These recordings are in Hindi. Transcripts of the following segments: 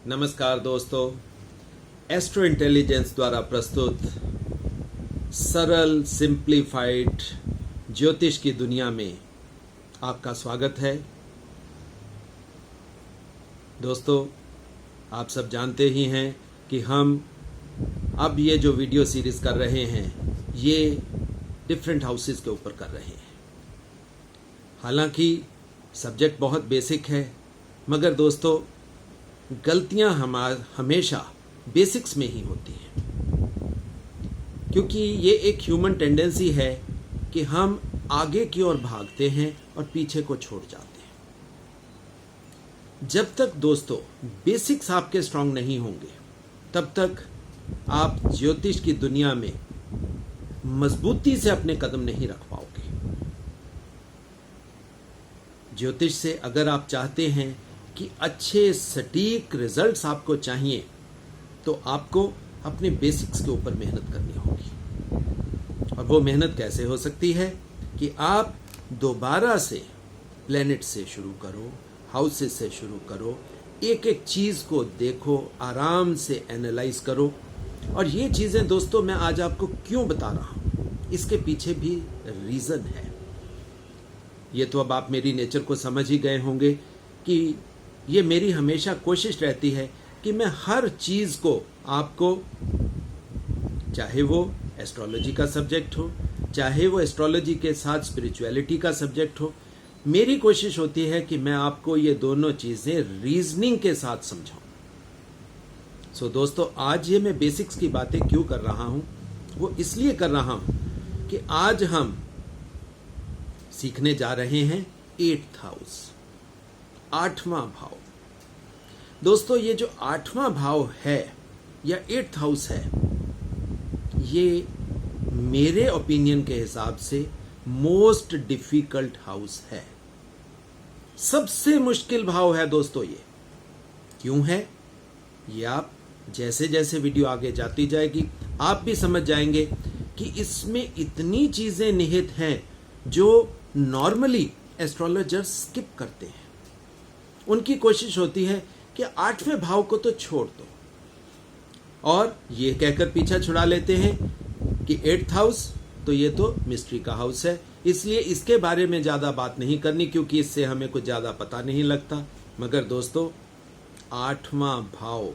नमस्कार दोस्तों, एस्ट्रो इंटेलिजेंस द्वारा प्रस्तुत सरल सिंप्लीफाइड ज्योतिष की दुनिया में आपका स्वागत है। दोस्तों, आप सब जानते ही हैं कि हम अब ये जो वीडियो सीरीज कर रहे हैं ये डिफरेंट हाउसेस के ऊपर कर रहे हैं। हालांकि सब्जेक्ट बहुत बेसिक है, मगर दोस्तों गलतियां हमेशा बेसिक्स में ही होती हैं, क्योंकि ये एक ह्यूमन टेंडेंसी है कि हम आगे की ओर भागते हैं और पीछे को छोड़ जाते हैं। जब तक दोस्तों बेसिक्स आपके स्ट्रांग नहीं होंगे तब तक आप ज्योतिष की दुनिया में मजबूती से अपने कदम नहीं रख पाओगे। ज्योतिष से अगर आप चाहते हैं कि अच्छे सटीक रिजल्ट्स आपको चाहिए तो आपको अपने बेसिक्स के ऊपर मेहनत करनी होगी। और वो मेहनत कैसे हो सकती है कि आप दोबारा से प्लेनेट से शुरू करो, हाउसेस से शुरू करो, एक एक चीज को देखो, आराम से एनालाइज करो। और ये चीजें दोस्तों मैं आज आपको क्यों बता रहा हूं, इसके पीछे भी रीजन है। ये तो अब आप मेरी नेचर को समझ ही गए होंगे कि ये मेरी हमेशा कोशिश रहती है कि मैं हर चीज को आपको, चाहे वो एस्ट्रोलॉजी का सब्जेक्ट हो, चाहे वो एस्ट्रोलॉजी के साथ स्पिरिचुअलिटी का सब्जेक्ट हो, मेरी कोशिश होती है कि मैं आपको ये दोनों चीजें रीजनिंग के साथ समझाऊं। सो दोस्तों, आज ये मैं बेसिक्स की बातें क्यों कर रहा हूं, वो इसलिए कर रहा हूं कि आज हम सीखने जा रहे हैं 8th हाउस, 8वां भाव। दोस्तों, ये जो 8वां भाव है या 8th हाउस है, ये मेरे ओपिनियन के हिसाब से मोस्ट डिफिकल्ट हाउस है। सबसे मुश्किल भाव है दोस्तों ये। क्यों है ये आप जैसे जैसे वीडियो आगे जाती जाएगी आप भी समझ जाएंगे कि इसमें इतनी चीजें निहित हैं जो नॉर्मली एस्ट्रोलॉजर्स स्किप करते हैं। उनकी कोशिश होती है कि 8वें भाव को तो छोड़ दो, और ये कहकर पीछा छुड़ा लेते हैं कि 8th हाउस तो ये तो मिस्ट्री का हाउस है, इसलिए इसके बारे में ज्यादा बात नहीं करनी क्योंकि इससे हमें कुछ ज्यादा पता नहीं लगता। मगर दोस्तों, 8वां भाव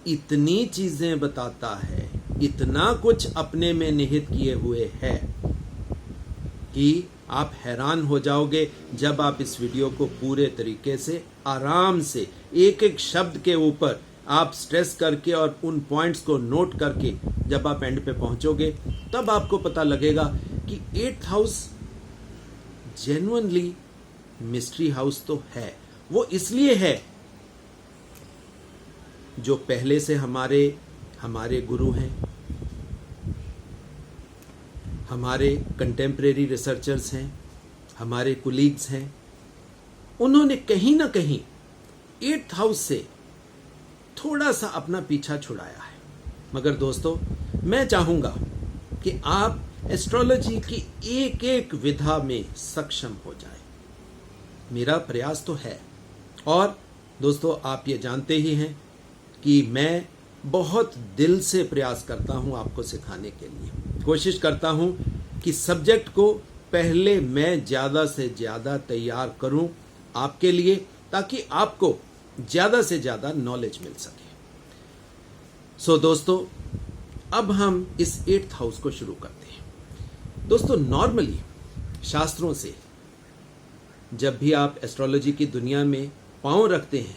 इतनी चीजें बताता है, इतना कुछ अपने में निहित किए हुए है कि आप हैरान हो जाओगे जब आप इस वीडियो को पूरे तरीके से आराम से एक एक शब्द के ऊपर आप स्ट्रेस करके और उन पॉइंट्स को नोट करके जब आप एंड पे पहुंचोगे तब आपको पता लगेगा कि 8th house genuinely mystery house तो है। वो इसलिए है, जो पहले से हमारे गुरु हैं, हमारे कंटेम्परेरी रिसर्चर्स हैं, हमारे कुलीग्स हैं, उन्होंने कहीं ना कहीं 8th हाउस से थोड़ा सा अपना पीछा छुड़ाया है। मगर दोस्तों, मैं चाहूंगा कि आप एस्ट्रोलॉजी की एक एक विधा में सक्षम हो जाए। मेरा प्रयास तो है, और दोस्तों आप ये जानते ही हैं कि मैं बहुत दिल से प्रयास करता हूं आपको सिखाने के लिए। कोशिश करता हूं कि सब्जेक्ट को पहले मैं ज्यादा से ज्यादा तैयार करूं आपके लिए, ताकि आपको ज्यादा से ज्यादा नॉलेज मिल सके। सो दोस्तों, अब हम इस 8th हाउस को शुरू करते हैं। दोस्तों, नॉर्मली शास्त्रों से जब भी आप एस्ट्रोलॉजी की दुनिया में पांव रखते हैं,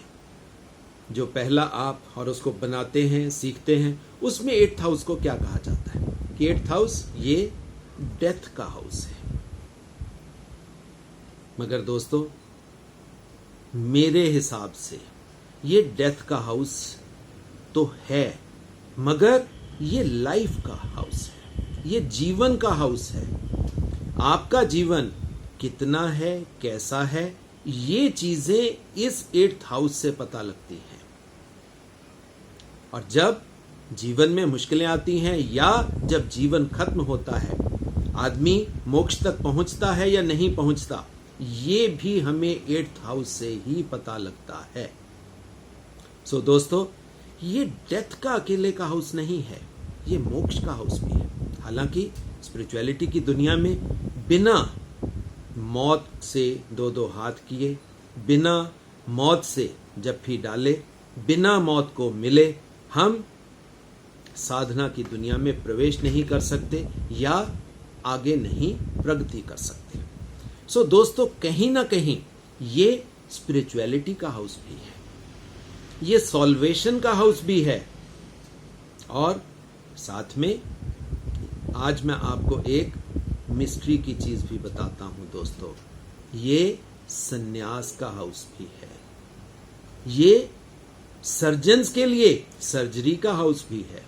जो पहला आप और उसको बनाते हैं, सीखते हैं, उसमें 8th हाउस को क्या कहा जाता है कि 8th हाउस ये डेथ का हाउस है। मगर दोस्तों, मेरे हिसाब से ये डेथ का हाउस तो है, मगर ये लाइफ का हाउस है, ये जीवन का हाउस है। आपका जीवन कितना है, कैसा है, ये चीजें इस 8th हाउस से पता लगती हैं। और जब जीवन में मुश्किलें आती हैं या जब जीवन खत्म होता है, आदमी मोक्ष तक पहुंचता है या नहीं पहुंचता, ये भी हमें 8th हाउस से ही पता लगता है। सो दोस्तों, ये डेथ का अकेले का हाउस नहीं है, ये मोक्ष का हाउस भी है। हालांकि स्पिरिचुअलिटी की दुनिया में बिना मौत से दो हाथ किए, बिना मौत से जप्फी डाले, बिना मौत को मिले हम साधना की दुनिया में प्रवेश नहीं कर सकते या आगे नहीं प्रगति कर सकते। सो दोस्तों, कहीं ना कहीं ये स्पिरिचुअलिटी का हाउस भी है, ये सॉल्वेशन का हाउस भी है। और साथ में आज मैं आपको एक मिस्ट्री की चीज भी बताता हूं दोस्तों, ये सन्यास का हाउस भी है, ये सर्जन्स के लिए सर्जरी का हाउस भी है।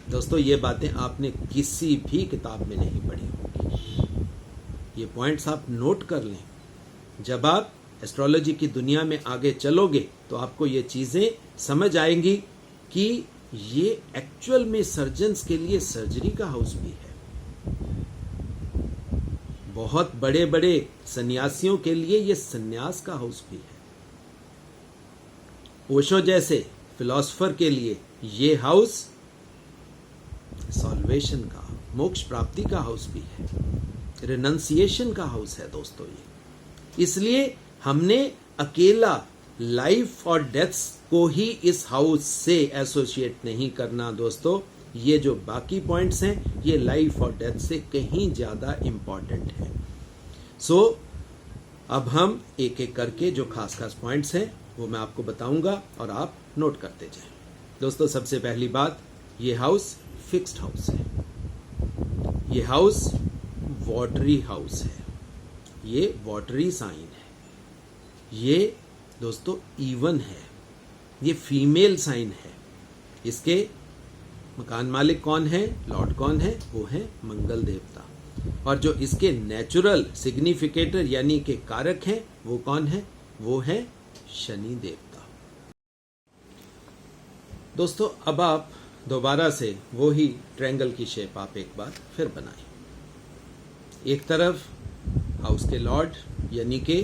दोस्तों, ये बातें आपने किसी भी किताब में नहीं पढ़ी होगी, ये पॉइंट्स आप नोट कर लें। जब आप एस्ट्रोलॉजी की दुनिया में आगे चलोगे तो आपको ये चीजें समझ आएंगी कि ये एक्चुअल में सर्जन्स के लिए सर्जरी का हाउस भी है। बहुत बड़े बड़े सन्यासियों के लिए ये सन्यास का हाउस भी है। ओशो जैसे फिलॉसफर के लिए ये हाउस सॉल्वेशन का, मोक्ष प्राप्ति का हाउस भी है, रिनंसिएशन का हाउस है दोस्तों ये। इसलिए हमने अकेला लाइफ और डेथ्स को ही इस हाउस से एसोसिएट नहीं करना दोस्तों। ये जो बाकी पॉइंट्स हैं ये लाइफ और डेथ से कहीं ज्यादा इंपॉर्टेंट है। सो अब हम एक एक करके जो खास खास पॉइंट्स हैं वो मैं आपको बताऊंगा और आप नोट करते जाएं। दोस्तों, सबसे पहली बात, ये हाउस फिक्स्ड हाउस है, ये हाउस वाटरी हाउस है, ये वाटरी साइन है, ये दोस्तों इवन है, ये फीमेल साइन है। इसके मकान मालिक कौन है, लॉर्ड कौन है, वो है मंगल देवता। और जो इसके नेचुरल सिग्निफिकेटर यानी के कारक हैं वो कौन है, वो है शनि देवता। दोस्तों, अब आप दोबारा से वो ही ट्रायंगल की शेप आप एक बार फिर बनाएं। एक तरफ हाउस के लॉर्ड यानी के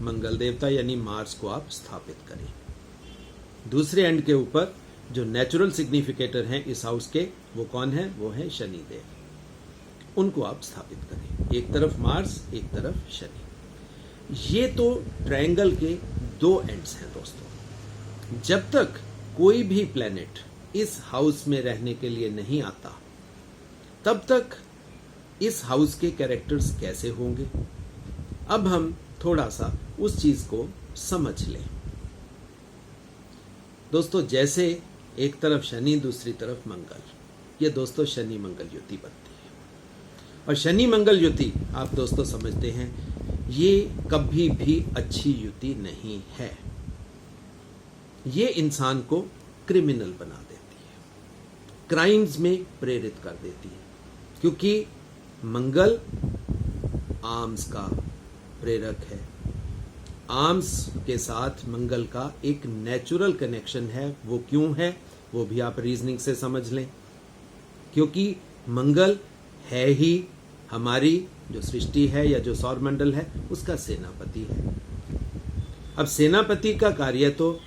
मंगल देवता यानी मार्स को आप स्थापित करें। दूसरे एंड के ऊपर जो नेचुरल सिग्निफिकेटर हैं इस हाउस के वो कौन है, वो है शनि देव। उनको आप स्थापित करें, एक तरफ मार्स एक तरफ शनि। ये तो ट्रायंगल के दो एंड्स हैं दोस्तों। जब तक कोई भी प्लेनेट इस हाउस में रहने के लिए नहीं आता तब तक इस हाउस के कैरेक्टर्स कैसे होंगे। अब हम थोड़ा सा उस चीज को समझ लें दोस्तों। जैसे एक तरफ शनि दूसरी तरफ मंगल, ये दोस्तों शनि मंगल युति बनती है। और शनि मंगल युति आप दोस्तों समझते हैं ये कभी भी अच्छी युति नहीं है, ये इंसान को क्रिमिनल बना देती है, क्राइम्स में प्रेरित कर देती है। क्योंकि मंगल आर्म्स का प्रेरक है, आर्म्स के साथ मंगल का एक नेचुरल कनेक्शन है। वो क्यों है वो भी आप रीजनिंग से समझ लें। क्योंकि मंगल है ही हमारी जो सृष्टि है या जो सौरमंडल है उसका सेनापति है। अब सेनापति का कार्य तो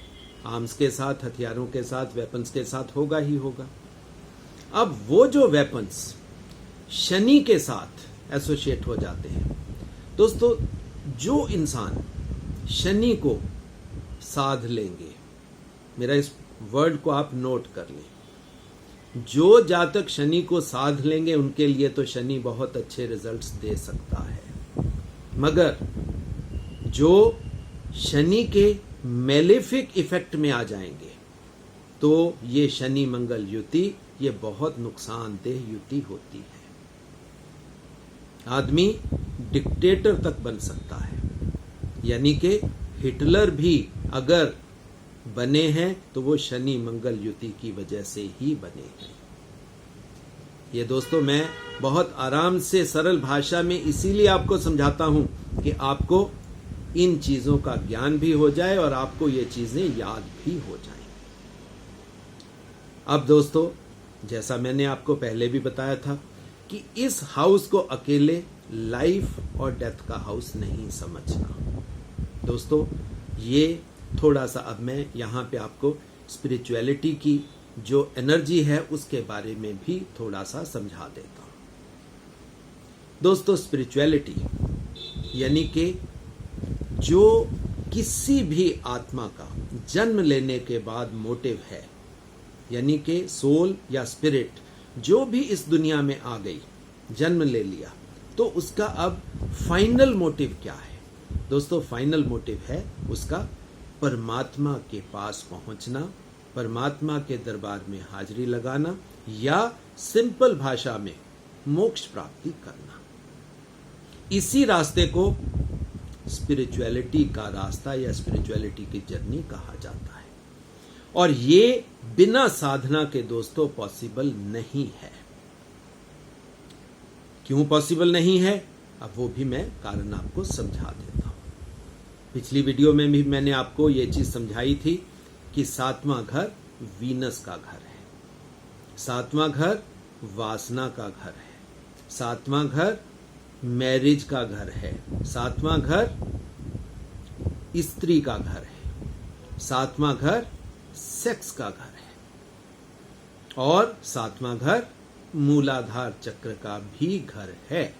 आर्म्स के साथ, हथियारों के साथ, वेपन्स के साथ होगा ही होगा। अब वो जो वेपन्स शनि के साथ एसोसिएट हो जाते हैं दोस्तों, जो इंसान शनि को साध लेंगे, मेरा इस वर्ड को आप नोट कर लें, जो जातक शनि को साध लेंगे उनके लिए तो शनि बहुत अच्छे रिजल्ट्स दे सकता है। मगर जो शनि के मेलेफिक इफेक्ट में आ जाएंगे तो ये शनि मंगल युति ये बहुत नुकसानदेह युति होती है। आदमी डिक्टेटर तक बन सकता है, यानी कि हिटलर भी अगर बने हैं तो वो शनि मंगल युति की वजह से ही बने हैं। ये दोस्तों मैं बहुत आराम से सरल भाषा में इसीलिए आपको समझाता हूं कि आपको इन चीजों का ज्ञान भी हो जाए और आपको ये चीजें याद भी हो जाएं। अब दोस्तों, जैसा मैंने आपको पहले भी बताया था कि इस हाउस को अकेले लाइफ और डेथ का हाउस नहीं समझना दोस्तों। ये थोड़ा सा अब मैं यहाँ पे आपको स्पिरिचुअलिटी की जो एनर्जी है उसके बारे में भी थोड़ा सा समझा देता हूँ। दोस्तों, स्पिरिचुअलिटी यानी कि जो किसी भी आत्मा का जन्म लेने के बाद मोटिव है, यानी कि सोल या स्पिरिट जो भी इस दुनिया में आ गई, जन्म ले लिया, तो उसका अब फाइनल मोटिव क्या है? दोस्तों, फाइनल मोटिव है उसका परमात्मा के पास पहुंचना, परमात्मा के दरबार में हाजिरी लगाना, या सिंपल भाषा में मोक्ष प्राप्ति करना। इसी रास्ते को स्पिरिचुअलिटी का रास्ता या स्पिरिचुअलिटी की जर्नी कहा जाता है, और ये बिना साधना के दोस्तों पॉसिबल नहीं है। क्यों पॉसिबल नहीं है, अब वो भी मैं कारण आपको समझा देता हूं। पिछली वीडियो में भी मैंने आपको ये चीज समझाई थी कि 7वां घर वीनस का घर है, 7वां घर वासना का घर है, 7वां घर मैरिज का घर है, 7वां घर स्त्री का घर है, 7वां घर सेक्स का घर है, और 7वां घर मूलाधार चक्र का भी घर है।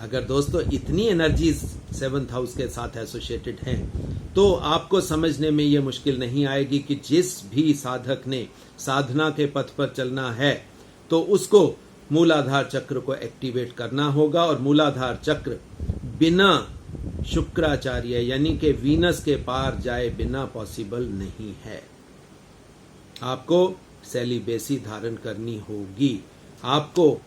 अगर दोस्तों इतनी एनर्जीज 7th हाउस के साथ एसोसिएटेड हैं, तो आपको समझने में यह मुश्किल नहीं आएगी कि जिस भी साधक ने साधना के पथ पर चलना है तो उसको मूलाधार चक्र को एक्टिवेट करना होगा, और मूलाधार चक्र बिना शुक्राचार्य यानी कि वीनस के पार जाए बिना पॉसिबल नहीं है। आपको सेलिबेसी धारण करनी होगी, आपको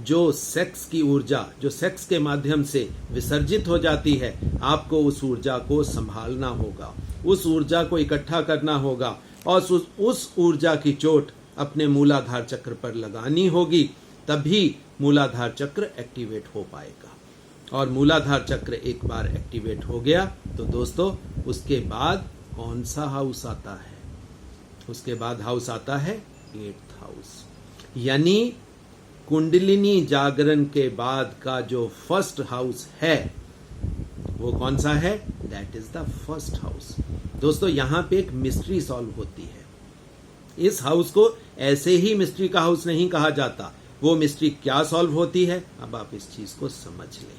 जो सेक्स की ऊर्जा जो सेक्स के माध्यम से विसर्जित हो जाती है, आपको उस ऊर्जा को संभालना होगा, उस ऊर्जा को इकट्ठा करना होगा, और उस ऊर्जा की चोट अपने मूलाधार चक्र पर लगानी होगी, तभी मूलाधार चक्र एक्टिवेट हो पाएगा। और मूलाधार चक्र एक बार एक्टिवेट हो गया तो दोस्तों उसके बाद कौन सा हाउस आता है? उसके बाद हाउस आता है 8th हाउस, यानी कुंडलिनी जागरण के बाद का जो फर्स्ट हाउस है वो कौन सा है? That is the first house. दोस्तों, यहां पे एक मिस्ट्री सॉल्व होती है। इस हाउस को ऐसे ही मिस्ट्री का हाउस नहीं कहा जाता। वो मिस्ट्री क्या सॉल्व होती है, अब आप इस चीज को समझ लें।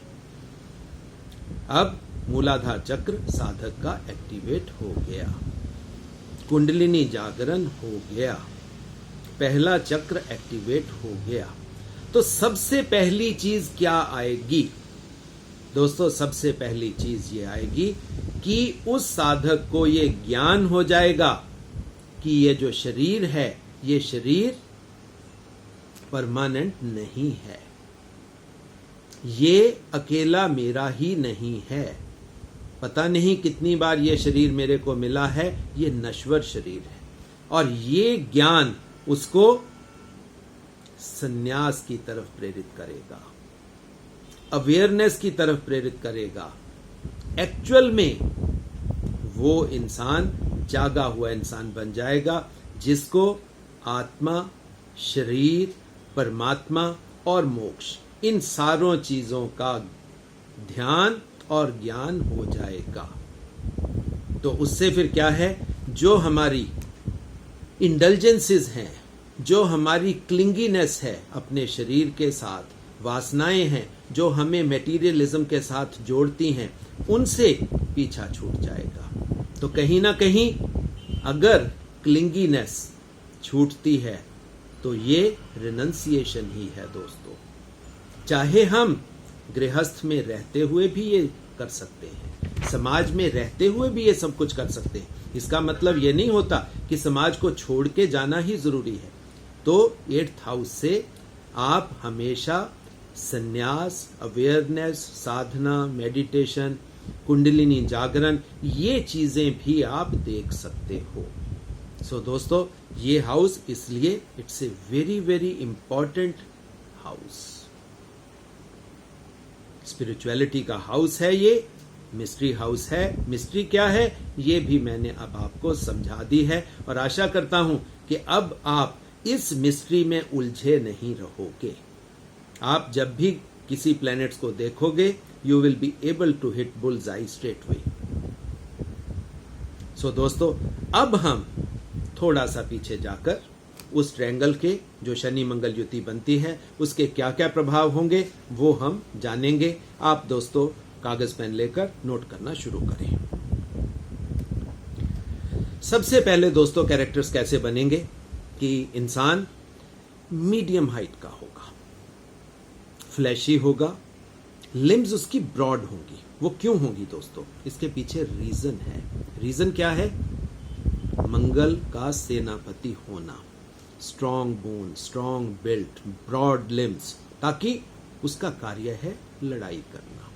अब मूलाधार चक्र साधक का एक्टिवेट हो गया, कुंडलिनी जागरण हो गया, पहला चक्र एक्टिवेट हो गया, तो सबसे पहली चीज क्या आएगी? दोस्तों, सबसे पहली चीज ये आएगी कि उस साधक को ये ज्ञान हो जाएगा कि ये जो शरीर है, ये शरीर परमानेंट नहीं है, ये अकेला मेरा ही नहीं है। पता नहीं कितनी बार ये शरीर मेरे को मिला है, ये नश्वर शरीर है। और ये ज्ञान उसको संन्यास की तरफ प्रेरित करेगा, अवेयरनेस की तरफ प्रेरित करेगा। एक्चुअल में वो इंसान जागा हुआ इंसान बन जाएगा, जिसको आत्मा, शरीर, परमात्मा और मोक्ष, इन सारों चीजों का ध्यान और ज्ञान हो जाएगा। तो उससे फिर क्या है, जो हमारी इंडल्जेंसेस हैं, जो हमारी क्लिंगीनेस है अपने शरीर के साथ, वासनाएं हैं जो हमें मटेरियलिज्म के साथ जोड़ती हैं, उनसे पीछा छूट जाएगा। तो कहीं ना कहीं अगर क्लिंगीनेस छूटती है तो ये रिनंसिएशन ही है दोस्तों। चाहे हम गृहस्थ में रहते हुए भी ये कर सकते हैं, समाज में रहते हुए भी ये सब कुछ कर सकते हैं। इसका मतलब ये नहीं होता कि समाज को छोड़ के जाना ही जरूरी है। तो 8th हाउस से आप हमेशा संन्यास, अवेयरनेस, साधना, मेडिटेशन, कुंडलिनी जागरण, ये चीजें भी आप देख सकते हो। सो दोस्तों, ये हाउस इसलिए it's a very very important house, spirituality का हाउस है, ये मिस्ट्री हाउस है। मिस्ट्री क्या है ये भी मैंने अब आपको समझा दी है, और आशा करता हूं कि अब आप इस मिस्ट्री में उलझे नहीं रहोगे। आप जब भी किसी प्लैनेट्स को देखोगे, you will be able to hit bull's eye straight way. So दोस्तों, अब हम थोड़ा सा पीछे जाकर उस ट्रायंगल के जो शनि मंगल युति बनती है उसके क्या क्या प्रभाव होंगे वो हम जानेंगे। आप दोस्तों कागज पेन लेकर नोट करना शुरू करें। सबसे पहले दोस्तों कैरेक्टर्स कैसे बनेंगे कि इंसान मीडियम हाइट का होगा, फ्लैशी होगा, लिम्स उसकी ब्रॉड होंगी। वो क्यों होंगी दोस्तों? इसके पीछे रीजन है। रीजन क्या है? मंगल का सेनापति होना, strong bone, strong built, broad limbs, ताकि उसका कार्य है लड़ाई करना,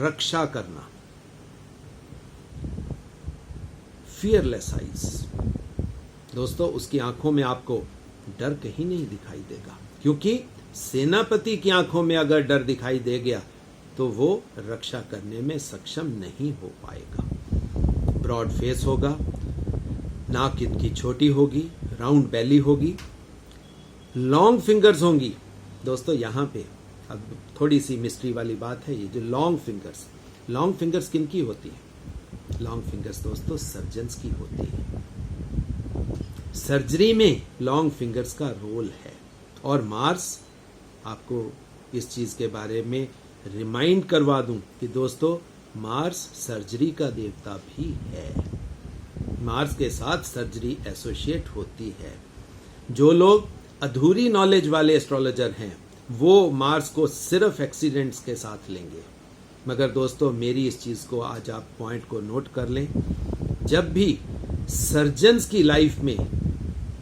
रक्षा करना, फियरलेस आइज। दोस्तों उसकी आंखों में आपको डर कहीं नहीं दिखाई देगा, क्योंकि सेनापति की आंखों में अगर डर दिखाई दे गया तो वो रक्षा करने में सक्षम नहीं हो पाएगा। ब्रॉड फेस होगा, नाक इनकी छोटी होगी, राउंड बेली होगी, लॉन्ग फिंगर्स होंगी। दोस्तों यहाँ पे अब थोड़ी सी मिस्ट्री वाली बात है। ये जो लॉन्ग फिंगर्स किन की होती है? लॉन्ग फिंगर्स दोस्तों सर्जन्स की होती है। सर्जरी में लॉन्ग फिंगर्स का रोल है। और मार्स, आपको इस चीज के बारे में रिमाइंड करवा दूं कि दोस्तों मार्स सर्जरी का देवता भी है। मार्स के साथ सर्जरी एसोसिएट होती है। जो लोग अधूरी नॉलेज वाले एस्ट्रोलॉजर हैं वो मार्स को सिर्फ एक्सीडेंट्स के साथ लेंगे, मगर दोस्तों मेरी इस चीज को आज आप पॉइंट को नोट कर लें। जब भी सर्जन्स की लाइफ में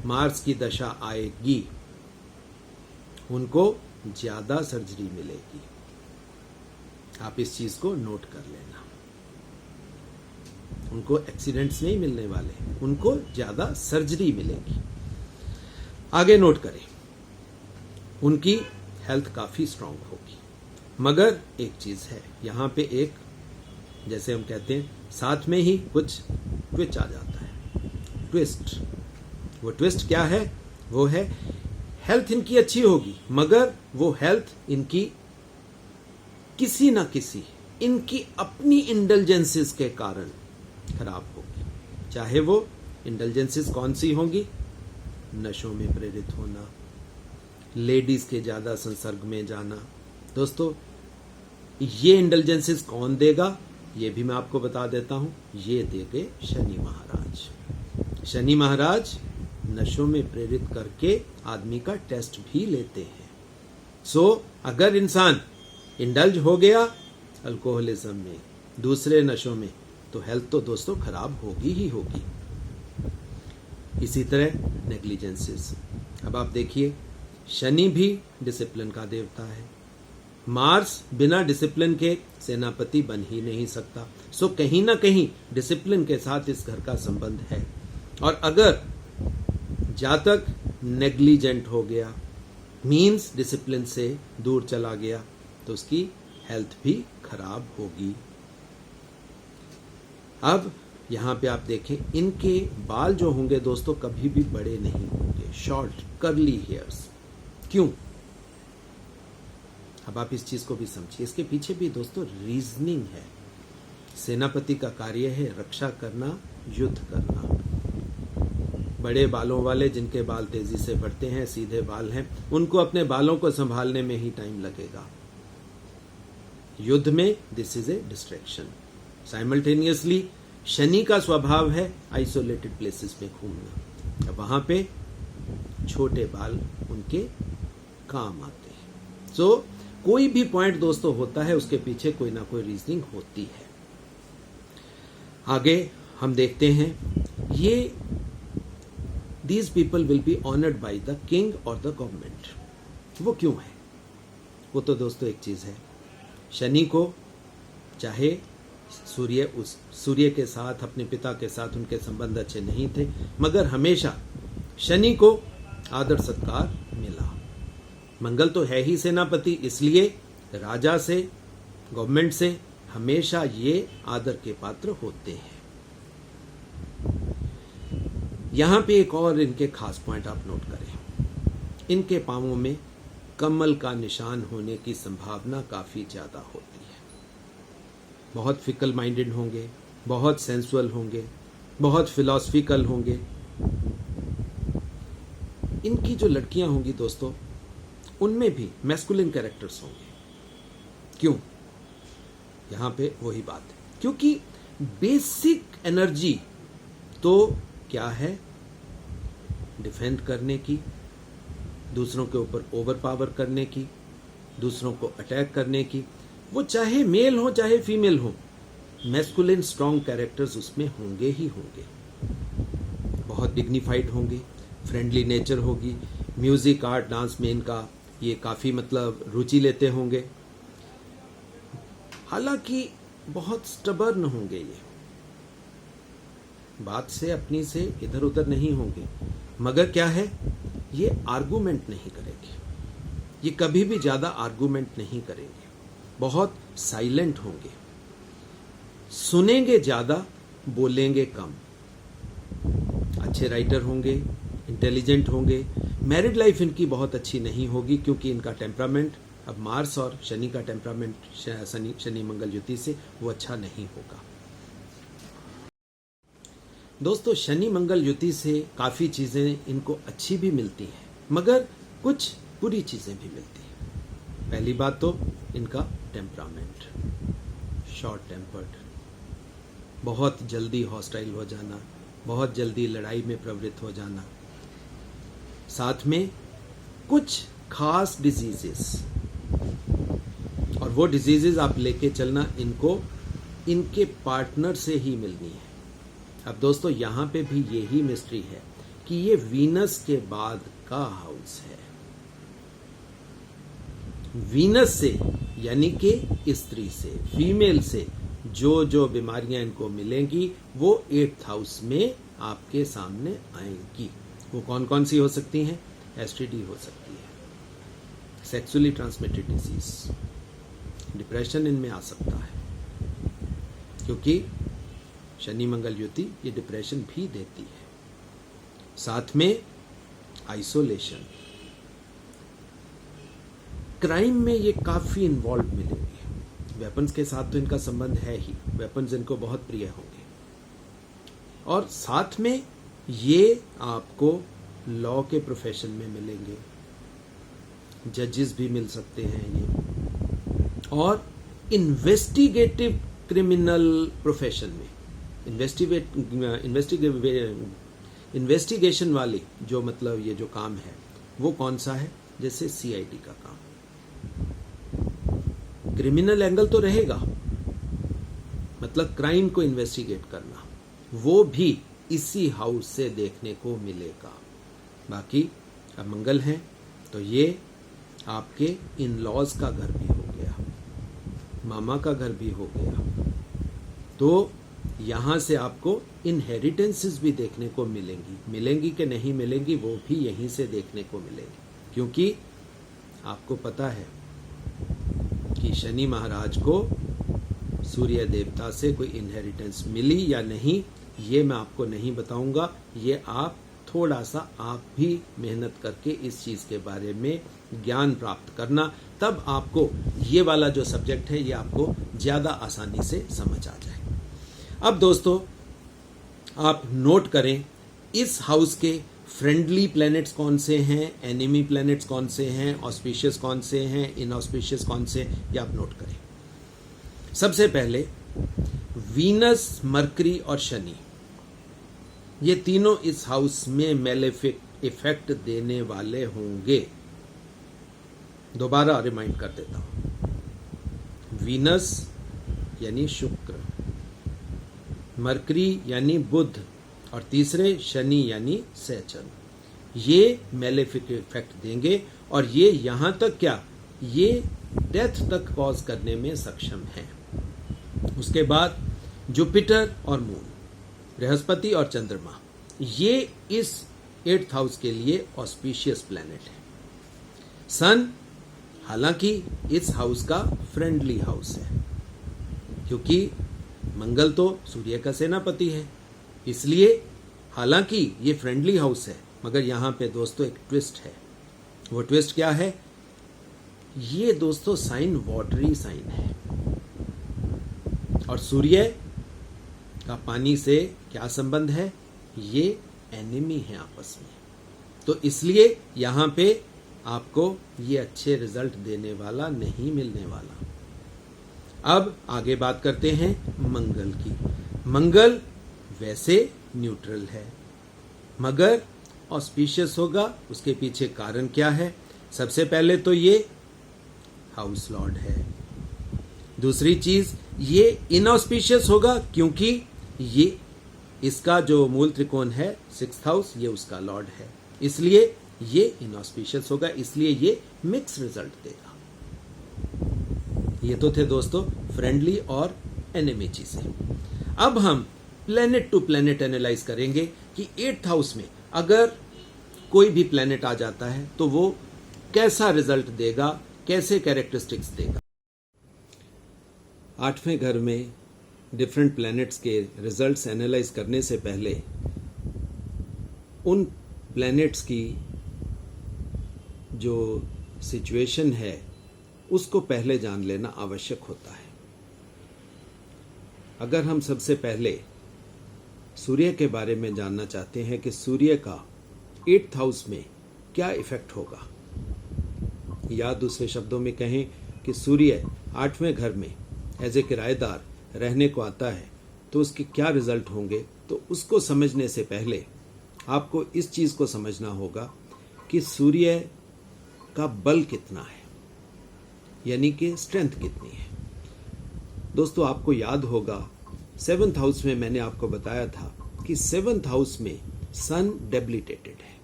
मार्स की दशा आएगी उनको ज्यादा सर्जरी मिलेगी। आप इस चीज को नोट कर लेना। उनको एक्सीडेंट्स नहीं मिलने वाले, उनको ज्यादा सर्जरी मिलेगी। आगे नोट करें, उनकी हेल्थ काफी स्ट्रांग होगी। मगर एक चीज है यहां पे, एक जैसे हम कहते हैं साथ में ही कुछ ट्विच आ जाता है, ट्विस्ट। वो ट्विस्ट क्या है? वो है हेल्थ इनकी अच्छी होगी, मगर वो हेल्थ इनकी किसी ना किसी इनकी अपनी इंडल्जेंसेस के कारण खराब होगी। चाहे वो इंडल्जेंसेस कौन सी होंगी? नशों में प्रेरित होना, लेडीज के ज्यादा संसर्ग में जाना। दोस्तों ये इंडल्जेंसेस कौन देगा? ये भी मैं आपको बता देता हूं, ये देंगे शनि महाराज। शनि महाराज नशों में प्रेरित करके आदमी का टेस्ट भी लेते हैं। सो अगर इंसान इंडल्ज हो गया अल्कोहलिज्म में, दूसरे नशों में, तो हेल्थ तो दोस्तों खराब होगी ही होगी। इसी तरह नेग्लिजेंसेस। अब आप देखिए शनि भी डिसिप्लिन का देवता है। मार्स बिना डिसिप्लिन के सेनापति बन ही नहीं सकता। सो कहीं ना कहीं डिसिप्लिन के साथ इस घर का संबंध है। और अगर जातक नेग्लिजेंट हो गया, मीन्स डिसिप्लिन से दूर चला गया, तो उसकी हेल्थ भी खराब होगी। अब यहां पे आप देखें, इनके बाल जो होंगे दोस्तों कभी भी बड़े नहीं होंगे, शॉर्ट कर्ली हेयर्स। क्यों? अब आप इस चीज को भी समझिए, इसके पीछे भी दोस्तों रीजनिंग है। सेनापति का कार्य है रक्षा करना, युद्ध करना। बड़े बालों वाले जिनके बाल तेजी से बढ़ते हैं, सीधे बाल हैं, उनको अपने बालों को संभालने में ही टाइम लगेगा। युद्ध में this is a distraction. Simultaneously Shani का स्वभाव है आइसोलेटेड प्लेसेस में घूमना, वहां पे छोटे बाल उनके काम आते हैं। सो कोई भी पॉइंट दोस्तों होता है उसके पीछे कोई ना कोई रीजनिंग होती है। आगे हम देखते हैं, ये these people will be honoured by the king और द गवर्नमेंट। वो क्यों है? वो तो दोस्तों एक चीज है, शनि को चाहे सूर्य के साथ, अपने पिता के साथ उनके संबंध अच्छे नहीं थे, मगर हमेशा शनि को आदर सत्कार मिला। मंगल तो है ही सेनापति, इसलिए राजा से, गवर्नमेंट से हमेशा ये आदर के पात्र होते हैं। यहां पे एक और इनके खास पॉइंट आप नोट करें, इनके पांवों में कमल का निशान होने की संभावना काफी ज्यादा होती है। बहुत फिकल माइंडेड होंगे, बहुत सेंसुअल होंगे, बहुत फिलॉसफिकल होंगे। इनकी जो लड़कियां होंगी दोस्तों, उनमें भी मैस्कुलिन कैरेक्टर्स होंगे। क्यों? यहां पे वही बात है, क्योंकि बेसिक एनर्जी तो क्या है? डिफेंड करने की, दूसरों के ऊपर ओवर पावर करने की, दूसरों को अटैक करने की। वो चाहे मेल हो चाहे फीमेल हो, मैस्कुलिन स्ट्रॉन्ग कैरेक्टर्स उसमें होंगे ही होंगे। बहुत डिग्निफाइड होंगे, फ्रेंडली नेचर होगी, म्यूजिक, आर्ट, डांस में इनका ये काफी मतलब रुचि लेते होंगे। हालांकि बहुत स्टबर्न होंगे, ये बात से अपनी से इधर उधर नहीं होंगे, मगर क्या है, ये आर्गुमेंट नहीं करेंगे, ये कभी भी ज्यादा आर्गुमेंट नहीं करेंगे, बहुत साइलेंट होंगे, सुनेंगे ज्यादा, बोलेंगे कम। अच्छे राइटर होंगे, इंटेलिजेंट होंगे। मैरिड लाइफ इनकी बहुत अच्छी नहीं होगी, क्योंकि इनका टेम्परामेंट, अब मार्स और शनि का टेम्परामेंट शनि मंगल युति से वो अच्छा नहीं होगा। दोस्तों, शनि मंगल युति से काफी चीजें इनको अच्छी भी मिलती हैं, मगर कुछ बुरी चीजें भी मिलती हैं। पहली बात तो इनका टेम्परामेंट, शॉर्ट टेम्पर्ड, बहुत जल्दी हॉस्टाइल हो जाना, बहुत जल्दी लड़ाई में प्रवृत्त हो जाना, साथ में कुछ खास डिजीजेस, और वो डिजीजेस आप लेके चलना इनको इनके पार्टनर से ही मिलनी है। अब दोस्तों, यहां पे भी यही मिस्ट्री है कि ये वीनस के बाद का हाउस है। वीनस से यानी कि स्त्री से, फीमेल से जो जो बीमारियां इनको मिलेंगी वो 8th हाउस में आपके सामने आएंगी। वो कौन कौन सी हो सकती हैं? एसटीडी हो सकती है, सेक्सुअली ट्रांसमिटेड डिजीज, डिप्रेशन इनमें आ सकता है, क्योंकि शनि मंगल युति ये डिप्रेशन भी देती है। साथ में आइसोलेशन, क्राइम में ये काफी इन्वॉल्व मिलेंगे। वेपन्स के साथ तो इनका संबंध है ही, वेपन्स इनको बहुत प्रिय होंगे। और साथ में ये आपको लॉ के प्रोफेशन में मिलेंगे, जजेस भी मिल सकते हैं ये, और इन्वेस्टिगेटिव क्रिमिनल प्रोफेशन में, इन्वेस्टिगेशन वाली जो मतलब ये जो काम है वो कौन सा है? जैसे सीआईडी का काम, क्रिमिनल एंगल तो रहेगा, मतलब क्राइम को इन्वेस्टिगेट करना, वो भी इसी हाउस से देखने को मिलेगा। बाकी अब मंगल है तो ये आपके इन लॉज का घर भी हो गया, मामा का घर भी हो गया, तो यहां से आपको इनहेरिटेंसेस भी देखने को मिलेंगी कि नहीं मिलेंगी वो भी यहीं से देखने को मिलेंगी। क्योंकि आपको पता है कि शनि महाराज को सूर्य देवता से कोई इनहेरिटेंस मिली या नहीं, ये मैं आपको नहीं बताऊंगा। ये आप थोड़ा सा आप भी मेहनत करके इस चीज के बारे में ज्ञान प्राप्त करना, तब आपको ये वाला जो सब्जेक्ट है ये आपको ज्यादा आसानी से समझ आ जाए। अब दोस्तों, आप नोट करें इस हाउस के फ्रेंडली प्लैनेट्स कौन से हैं, एनिमी प्लैनेट्स कौन से हैं, ऑस्पिशियस कौन से हैं, इनऑस्पिशियस कौन से, ये आप नोट करें। सबसे पहले वीनस, मरकरी और शनि, ये तीनों इस हाउस में मेलेफिक इफेक्ट देने वाले होंगे। दोबारा रिमाइंड कर देता हूं, वीनस यानी शुक्र, मरकरी यानी बुध, और तीसरे शनि यानी सैटर्न, ये मेलेफिक इफेक्ट देंगे। और ये यहां तक क्या, ये डेथ तक कॉज करने में सक्षम है। उसके बाद जुपिटर और मून, बृहस्पति और चंद्रमा, ये इस 8th हाउस के लिए ऑस्पिशियस प्लैनेट है। सन हालांकि इस हाउस का फ्रेंडली हाउस है, क्योंकि मंगल तो सूर्य का सेनापति है, इसलिए हालांकि ये फ्रेंडली हाउस है, मगर यहां पे दोस्तों एक ट्विस्ट है। वो ट्विस्ट क्या है? ये दोस्तों साइन वाटरी साइन है, और सूर्य का पानी से क्या संबंध है? ये एनिमी है आपस में। तो इसलिए यहां पे आपको ये अच्छे रिजल्ट देने वाला नहीं मिलने वाला। अब आगे बात करते हैं मंगल की। मंगल वैसे न्यूट्रल है, मगर ऑस्पिशियस होगा। उसके पीछे कारण क्या है? सबसे पहले तो ये हाउस लॉर्ड है। दूसरी चीज, ये इनऑस्पिशियस होगा क्योंकि ये इसका जो मूल त्रिकोण है 6th हाउस, ये उसका लॉर्ड है, इसलिए ये इनऑस्पिशियस होगा, इसलिए ये मिक्स रिजल्ट देगा। ये तो थे दोस्तों फ्रेंडली और एनिमी चीजें। अब हम प्लेनेट टू प्लेनेट एनालाइज करेंगे कि 8th हाउस में अगर कोई भी प्लेनेट आ जाता है तो वो कैसा रिजल्ट देगा, कैसे कैरेक्टरिस्टिक्स देगा। 8वें घर में डिफरेंट प्लैनेट्स के रिजल्ट्स एनालाइज करने से पहले उन प्लैनेट्स की जो सिचुएशन है उसको पहले जान लेना आवश्यक होता है। अगर हम सबसे पहले सूर्य के बारे में जानना चाहते हैं कि सूर्य का 8th हाउस में क्या इफेक्ट होगा, या दूसरे शब्दों में कहें कि सूर्य 8वें घर में एज ए किराएदार रहने को आता है तो उसके क्या रिजल्ट होंगे, तो उसको समझने से पहले आपको इस चीज को समझना होगा कि सूर्य का बल कितना है, यानी कि स्ट्रेंथ कितनी है। दोस्तों आपको याद होगा 7th हाउस में मैंने आपको बताया था कि 7th हाउस में सन डेबिलिटेटेड है,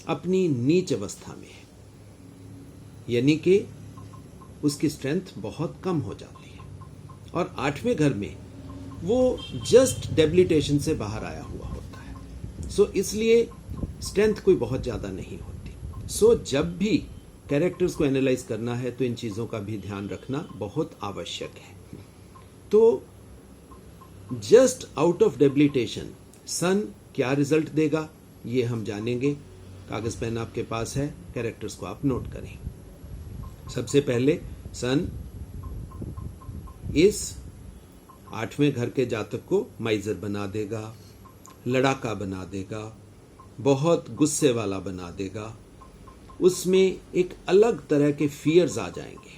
अपनी नीच अवस्था में है, यानी कि उसकी स्ट्रेंथ बहुत कम हो जाती है। और 8वें घर में वो जस्ट डेबिलिटेशन से बाहर आया हुआ होता है, सो इसलिए स्ट्रेंथ कोई बहुत ज्यादा नहीं होती। सो जब भी कैरेक्टर्स को एनालाइज करना है तो इन चीजों का भी ध्यान रखना बहुत आवश्यक है। तो जस्ट आउट ऑफ डेबिलिटेशन सन क्या रिजल्ट देगा ये हम जानेंगे। कागज पेन आपके पास है, कैरेक्टर्स को आप नोट करें। सबसे पहले सन इस 8वें घर के जातक को माइजर बना देगा, लड़ाका बना देगा, बहुत गुस्से वाला बना देगा, उसमें एक अलग तरह के फियर्स आ जाएंगे,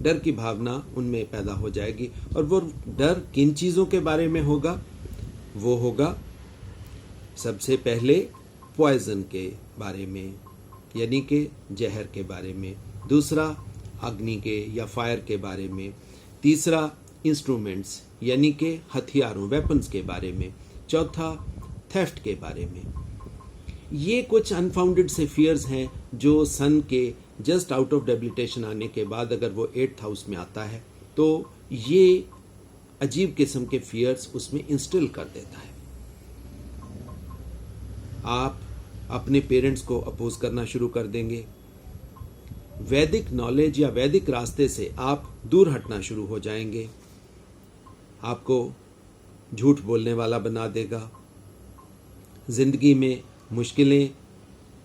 डर की भावना उनमें पैदा हो जाएगी। और वो डर किन चीजों के बारे में होगा? वो होगा सबसे पहले पॉइजन के बारे में, यानी कि जहर के बारे में। दूसरा अग्नि के या फायर के बारे में। तीसरा इंस्ट्रूमेंट्स यानी कि हथियारों, वेपन्स के बारे में। चौथा थेफ्ट के बारे में। ये कुछ अनफाउंडेड से फियर्स हैं जो सन के जस्ट आउट ऑफ डेबिलिटेशन आने के बाद अगर वो 8th हाउस में आता है तो ये अजीब किस्म के फियर्स उसमें इंस्टिल कर देता है। आप अपने पेरेंट्स को अपोज करना शुरू कर देंगे। वैदिक नॉलेज या वैदिक रास्ते से आप दूर हटना शुरू हो जाएंगे। आपको झूठ बोलने वाला बना देगा। जिंदगी में मुश्किलें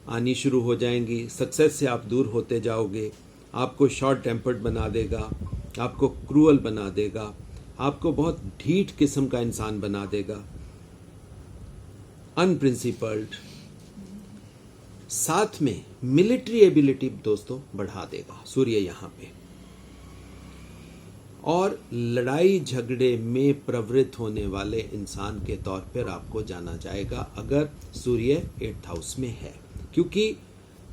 आनी शुरू हो जाएंगी। सक्सेस से आप दूर होते जाओगे। आपको शॉर्ट टेम्पर्ड बना देगा, आपको क्रूअल बना देगा, आपको बहुत ढीठ किस्म का इंसान बना देगा, अनप्रिंसिपल्ड। साथ में मिलिट्री एबिलिटी दोस्तों बढ़ा देगा सूर्य यहां पे, और लड़ाई झगड़े में प्रवृत्त होने वाले इंसान के तौर पर आपको जाना जाएगा अगर सूर्य 8th हाउस में है, क्योंकि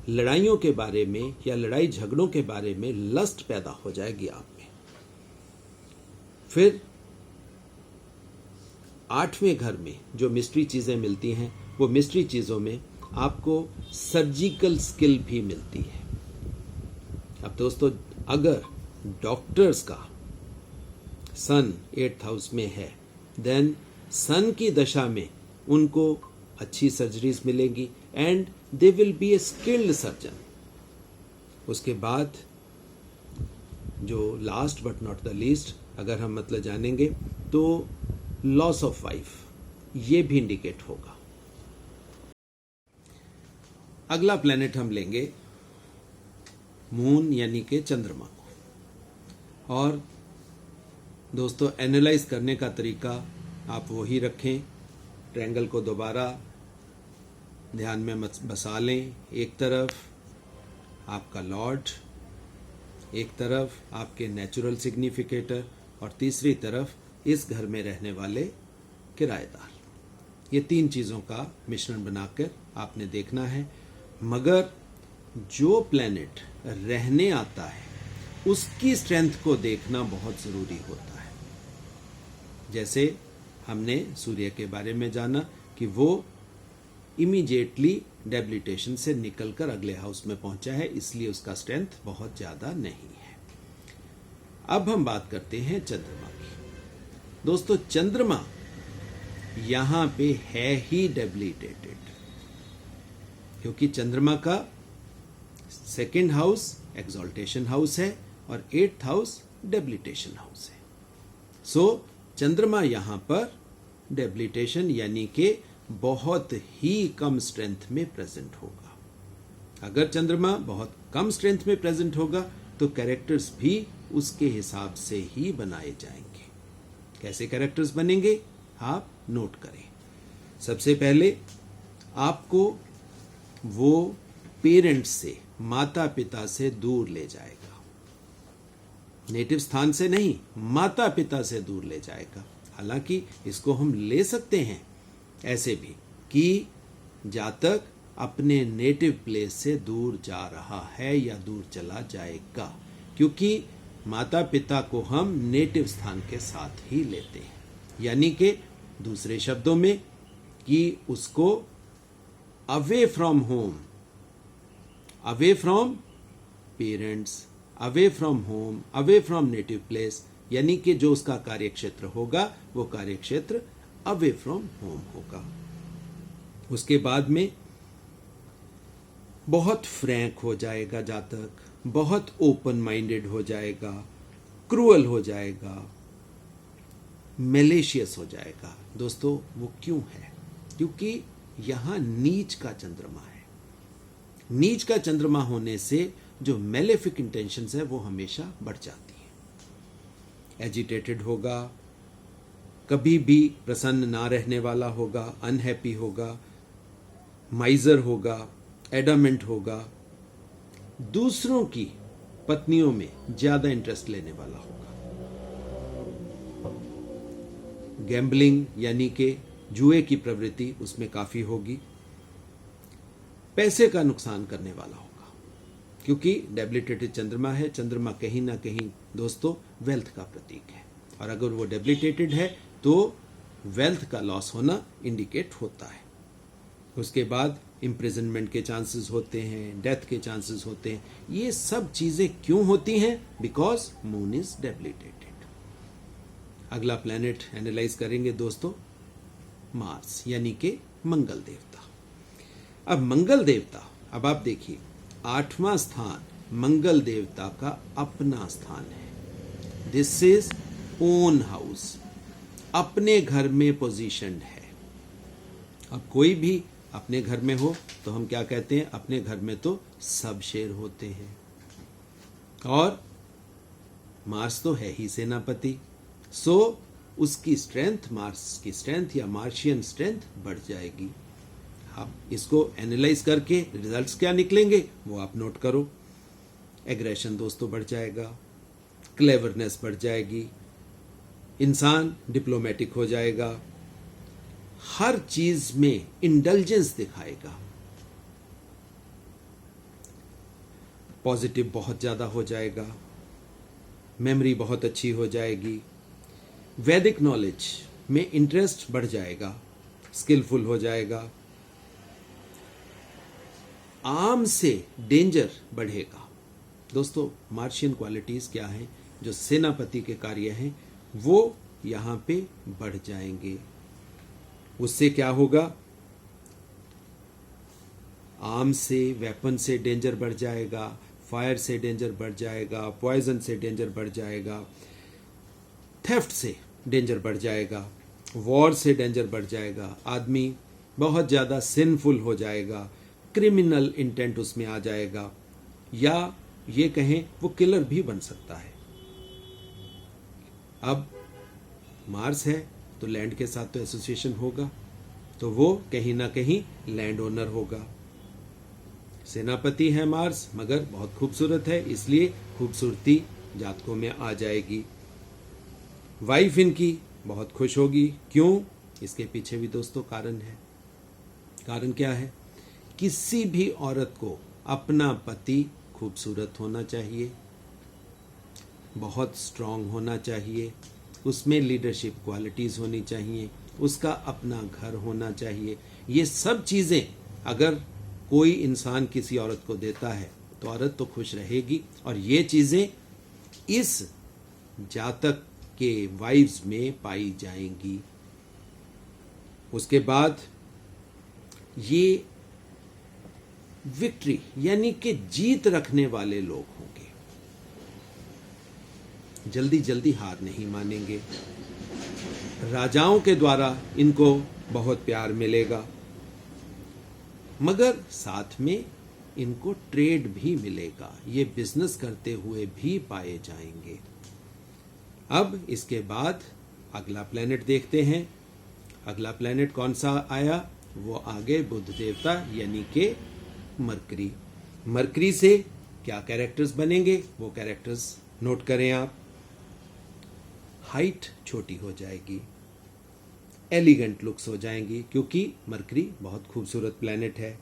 लड़ाइयों के बारे में या लड़ाई झगड़ों के बारे में लस्ट पैदा हो जाएगी आप में। फिर 8वें घर में जो मिस्ट्री चीजें मिलती हैं, वो मिस्ट्री चीजों में आपको सर्जिकल स्किल भी मिलती है। अब दोस्तों अगर डॉक्टर्स का सन 8th हाउस में है, देन सन की दशा में उनको अच्छी सर्जरीज मिलेंगी and they will be A skilled surgeon. उसके बाद जो last but not the least अगर हम मतलब जानेंगे तो लॉस ऑफ वाइफ ये भी इंडिकेट होगा। अगला प्लेनेट हम लेंगे मून यानी कि चंद्रमा को। और दोस्तों एनालाइज करने का तरीका आप वही रखें। ट्रायंगल को दोबारा ध्यान में बसा लें। एक तरफ आपका लॉर्ड, एक तरफ आपके नेचुरल सिग्निफिकेटर और तीसरी तरफ इस घर में रहने वाले किराएदार। ये 3 चीज़ों का मिश्रण बनाकर आपने देखना है। मगर जो प्लैनेट रहने आता है उसकी स्ट्रेंथ को देखना बहुत ज़रूरी होता है। जैसे हमने सूर्य के बारे में जाना कि वो इमीडिएटली डेबिलिटेशन से निकलकर अगले हाउस में पहुंचा है, इसलिए उसका स्ट्रेंथ बहुत ज़्यादा नहीं है। अब हम बात करते हैं चंद्रमा की। दोस्तों, चंद्रमा यहां पे है ही डेबिलिटेटेड, क्योंकि चंद्रमा का 2nd हाउस एक्सॉल्टेशन हाउस है और 8th हाउस डेबिलिटेशन हाउस है। सो चंद्रमा यहां पर डेबिलिटेशन यानी कि बहुत ही कम स्ट्रेंथ में प्रेजेंट होगा। अगर चंद्रमा बहुत कम स्ट्रेंथ में प्रेजेंट होगा तो कैरेक्टर्स भी उसके हिसाब से ही बनाए जाएंगे। कैसे कैरेक्टर्स बनेंगे आप नोट करें। सबसे पहले आपको वो पेरेंट्स से, माता पिता से दूर ले जाएगा। नेटिव स्थान से नहीं, माता पिता से दूर ले जाएगा। हालांकि इसको हम ले सकते हैं ऐसे भी कि जातक अपने नेटिव प्लेस से दूर जा रहा है या दूर चला जाएगा, क्योंकि माता पिता को हम नेटिव स्थान के साथ ही लेते हैं। यानी कि दूसरे शब्दों में कि उसको away from home, away from parents, away from home, away from native place, यानी कि जो उसका कार्यक्षेत्र होगा वो कार्यक्षेत्र अवे फ्रॉम होम होगा। उसके बाद में बहुत फ्रैंक हो जाएगा जातक, बहुत ओपन माइंडेड हो जाएगा, क्रूअल हो जाएगा, मैलिशियस हो जाएगा। दोस्तों, वो क्यों है? क्योंकि यहां नीच का चंद्रमा है। नीच का चंद्रमा होने से जो मैलेफिक इंटेंशंस है वो हमेशा बढ़ जाती है। एजिटेटेड होगा, कभी भी प्रसन्न ना रहने वाला होगा, अनहैप्पी होगा, माइजर होगा, एडामेंट होगा, दूसरों की पत्नियों में ज्यादा इंटरेस्ट लेने वाला होगा, गैम्बलिंग यानी कि जुए की प्रवृत्ति उसमें काफी होगी, पैसे का नुकसान करने वाला होगा, क्योंकि डेबिलिटेटेड चंद्रमा है। चंद्रमा कहीं ना कहीं दोस्तों वेल्थ का प्रतीक है, और अगर वो डेबिलिटेटेड है तो वेल्थ का लॉस होना इंडिकेट होता है। उसके बाद इम्प्रिजनमेंट के चांसेस होते हैं, डेथ के चांसेस होते हैं। ये सब चीजें क्यों होती हैं? Because moon is debilitated. अगला प्लैनेट एनालाइज करेंगे दोस्तों, मार्स यानी कि मंगल देवता। अब मंगल देवता, अब आप देखिए 8वां स्थान मंगल देवता का अपना स्थान है। दिस इज ओन हाउस, अपने घर में पोजीशन्ड है। अब कोई भी अपने घर में हो तो हम क्या कहते हैं? अपने घर में तो सब शेर होते हैं, और मार्स तो है ही सेनापति। सो उसकी स्ट्रेंथ, मार्स की स्ट्रेंथ या मार्शियन स्ट्रेंथ बढ़ जाएगी। आप इसको एनालाइज करके रिजल्ट्स क्या निकलेंगे वो आप नोट करो। एग्रेशन दोस्तों बढ़ जाएगा, क्लेवरनेस बढ़ जाएगी, इंसान डिप्लोमेटिक हो जाएगा, हर चीज में इंडल्जेंस दिखाएगा, पॉजिटिव बहुत ज्यादा हो जाएगा, मेमोरी बहुत अच्छी हो जाएगी, वैदिक नॉलेज में इंटरेस्ट बढ़ जाएगा, स्किलफुल हो जाएगा, आम से डेंजर बढ़ेगा। दोस्तों, मार्शियन क्वालिटीज क्या हैं जो सेनापति के कार्य हैं वो यहां पे बढ़ जाएंगे। उससे क्या होगा? आर्म से, वेपन से डेंजर बढ़ जाएगा, फायर से डेंजर बढ़ जाएगा, पॉइजन से डेंजर बढ़ जाएगा, थेफ्ट से डेंजर बढ़ जाएगा, वॉर से डेंजर बढ़ जाएगा, आदमी बहुत ज़्यादा सिनफुल हो जाएगा, क्रिमिनल इंटेंट उसमें आ जाएगा, या ये कहें वो किलर भी बन सकता है। अब मार्स है तो लैंड के साथ तो एसोसिएशन होगा, तो वो कहीं ना कहीं लैंड ओनर होगा। सेनापति है मार्स, मगर बहुत खूबसूरत है, इसलिए खूबसूरती जातकों में आ जाएगी। वाइफ इनकी बहुत खुश होगी। क्यों? इसके पीछे भी दोस्तों कारण है। कारण क्या है? किसी भी औरत को अपना पति खूबसूरत होना चाहिए, बहुत स्ट्रांग होना चाहिए, उसमें लीडरशिप क्वालिटीज होनी चाहिए, उसका अपना घर होना चाहिए। ये सब चीजें अगर कोई इंसान किसी औरत को देता है तो औरत तो खुश रहेगी। और ये चीजें इस जातक के वाइव्स में पाई जाएंगी। उसके बाद ये विक्ट्री यानी कि जीत रखने वाले लोग होंगे, जल्दी जल्दी हार नहीं मानेंगे। राजाओं के द्वारा इनको बहुत प्यार मिलेगा, मगर साथ में इनको ट्रेड भी मिलेगा, ये बिजनेस करते हुए भी पाए जाएंगे। अब इसके बाद अगला प्लेनेट देखते हैं। अगला प्लेनेट कौन सा आया? वो आगे बुध देवता यानी के मरकरी। मरकरी से क्या कैरेक्टर्स बनेंगे वो कैरेक्टर्स नोट करें आप। हाइट छोटी हो जाएगी, एलिगेंट लुक्स हो जाएंगी, क्योंकि मरकरी बहुत खूबसूरत प्लेनेट है।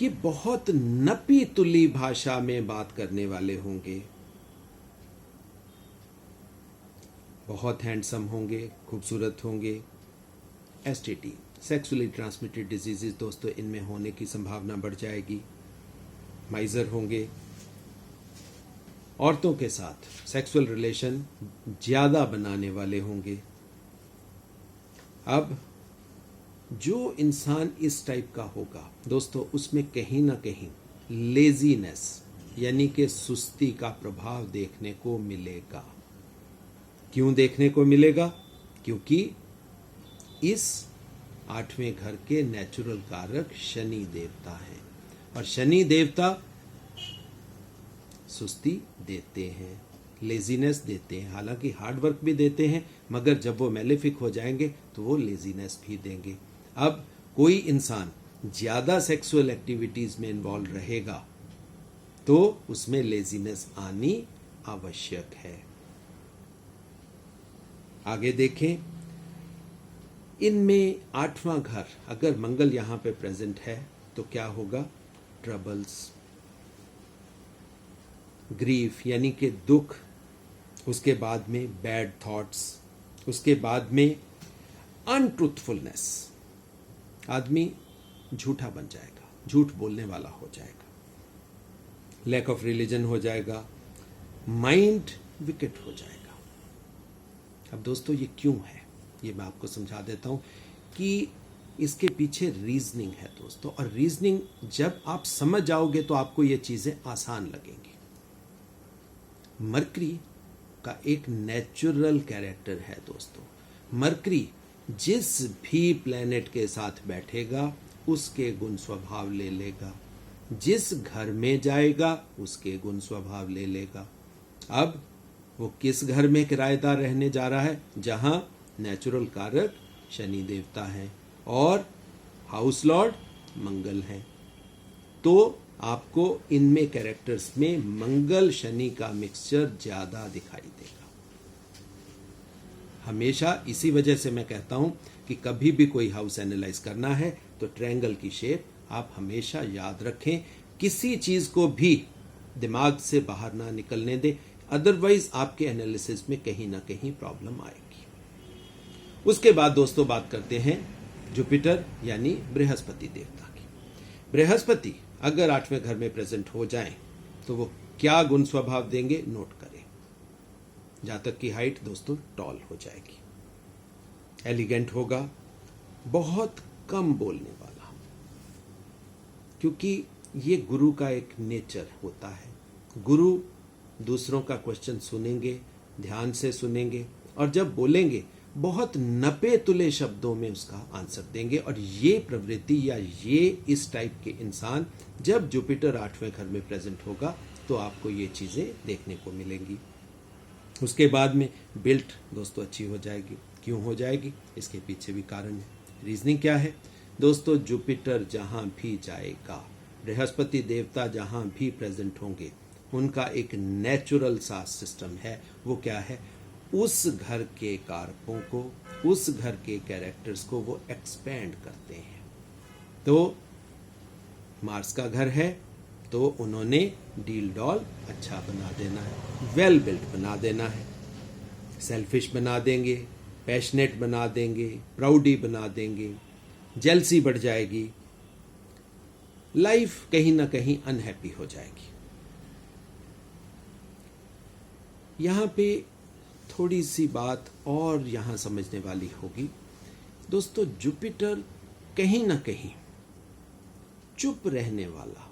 ये बहुत नपी तुली भाषा में बात करने वाले होंगे, बहुत हैंडसम होंगे, खूबसूरत होंगे। एसटीडी सेक्सुअली ट्रांसमिटेड डिजीजेस दोस्तों इनमें होने की संभावना बढ़ जाएगी। माइजर होंगे, औरतों के साथ सेक्सुअल रिलेशन ज्यादा बनाने वाले होंगे। अब जो इंसान इस टाइप का होगा दोस्तों, उसमें कहीं ना कहीं लेजीनेस यानी कि सुस्ती का प्रभाव देखने को मिलेगा। क्यों देखने को मिलेगा? क्योंकि इस 8वें घर के नेचुरल कारक शनि देवता हैं, और शनि देवता सुस्ती देते हैं, लेजीनेस देते हैं। हालांकि हार्ड वर्क भी देते हैं, मगर जब वो मैलेफिक हो जाएंगे तो वो लेजीनेस भी देंगे। अब कोई इंसान ज्यादा सेक्सुअल एक्टिविटीज में इन्वॉल्व रहेगा तो उसमें लेजीनेस आनी आवश्यक है। आगे देखें, इनमें 8वां घर अगर मंगल यहां पे प्रेजेंट है तो क्या होगा? ट्रबल्स, ग्रीफ यानी कि दुख, उसके बाद में बैड थॉट्स, उसके बाद में अनट्रूथफुलनेस, आदमी झूठा बन जाएगा, झूठ बोलने वाला हो जाएगा, लैक ऑफ रिलीजन हो जाएगा, माइंड विकेट हो जाएगा। अब दोस्तों ये क्यों है, ये मैं आपको समझा देता हूं कि इसके पीछे रीजनिंग है दोस्तों, और रीजनिंग जब आप समझ जाओगे तो आपको ये चीजें आसान लगेंगी। मरकरी का एक नेचुरल कैरेक्टर है दोस्तों। मरकरी जिस भी प्लेनेट के साथ बैठेगा उसके गुण स्वभाव ले लेगा, जिस घर में जाएगा उसके गुण स्वभाव ले लेगा। अब वो किस घर में किराएदार रहने जा रहा है? जहां नेचुरल कारक शनि देवता है और हाउस लॉर्ड मंगल है, तो आपको इनमें कैरेक्टर्स में मंगल शनि का मिक्सचर ज्यादा दिखाई देगा। हमेशा इसी वजह से मैं कहता हूं कि कभी भी कोई हाउस एनालाइज करना है तो ट्रायंगल की शेप आप हमेशा याद रखें, किसी चीज को भी दिमाग से बाहर ना निकलने दें, अदरवाइज आपके एनालिसिस में कहीं ना कहीं प्रॉब्लम आएगी। उसके बाद दोस्तों बात करते हैं जुपिटर यानी बृहस्पति देवता की। बृहस्पति अगर 8वें घर में प्रेजेंट हो जाएं तो वो क्या गुण स्वभाव देंगे नोट करें। जातक की हाइट दोस्तों टॉल हो जाएगी, एलिगेंट होगा, बहुत कम बोलने वाला, क्योंकि ये गुरु का एक नेचर होता है। गुरु दूसरों का क्वेश्चन सुनेंगे, ध्यान से सुनेंगे, और जब बोलेंगे बहुत नपे तुले शब्दों में उसका आंसर देंगे। और ये प्रवृत्ति या ये इस टाइप के इंसान जब जुपिटर 8वें घर में प्रेजेंट होगा तो आपको ये चीजें देखने को मिलेंगी। उसके बाद में बिल्ट दोस्तों अच्छी हो जाएगी। क्यों हो जाएगी, इसके पीछे भी कारण है। रीजनिंग क्या है दोस्तों, जुपिटर जहां भी जाएगा, बृहस्पति देवता जहां भी प्रेजेंट होंगे, उनका एक नेचुरल सा सिस्टम है। वो क्या है, उस घर के कारकों को, उस घर के कैरेक्टर्स को वो एक्सपेंड करते हैं। तो मार्स का घर है तो उन्होंने डील डॉल अच्छा बना देना है, वेल बिल्ट बना देना है, सेल्फिश बना देंगे, पैशनेट बना देंगे, प्राउडी बना देंगे, जेलसी बढ़ जाएगी, लाइफ कहीं ना कहीं अनहैप्पी हो जाएगी। यहां पे थोड़ी सी बात और यहां समझने वाली होगी दोस्तों, जुपिटर कहीं ना कहीं चुप रहने वाला,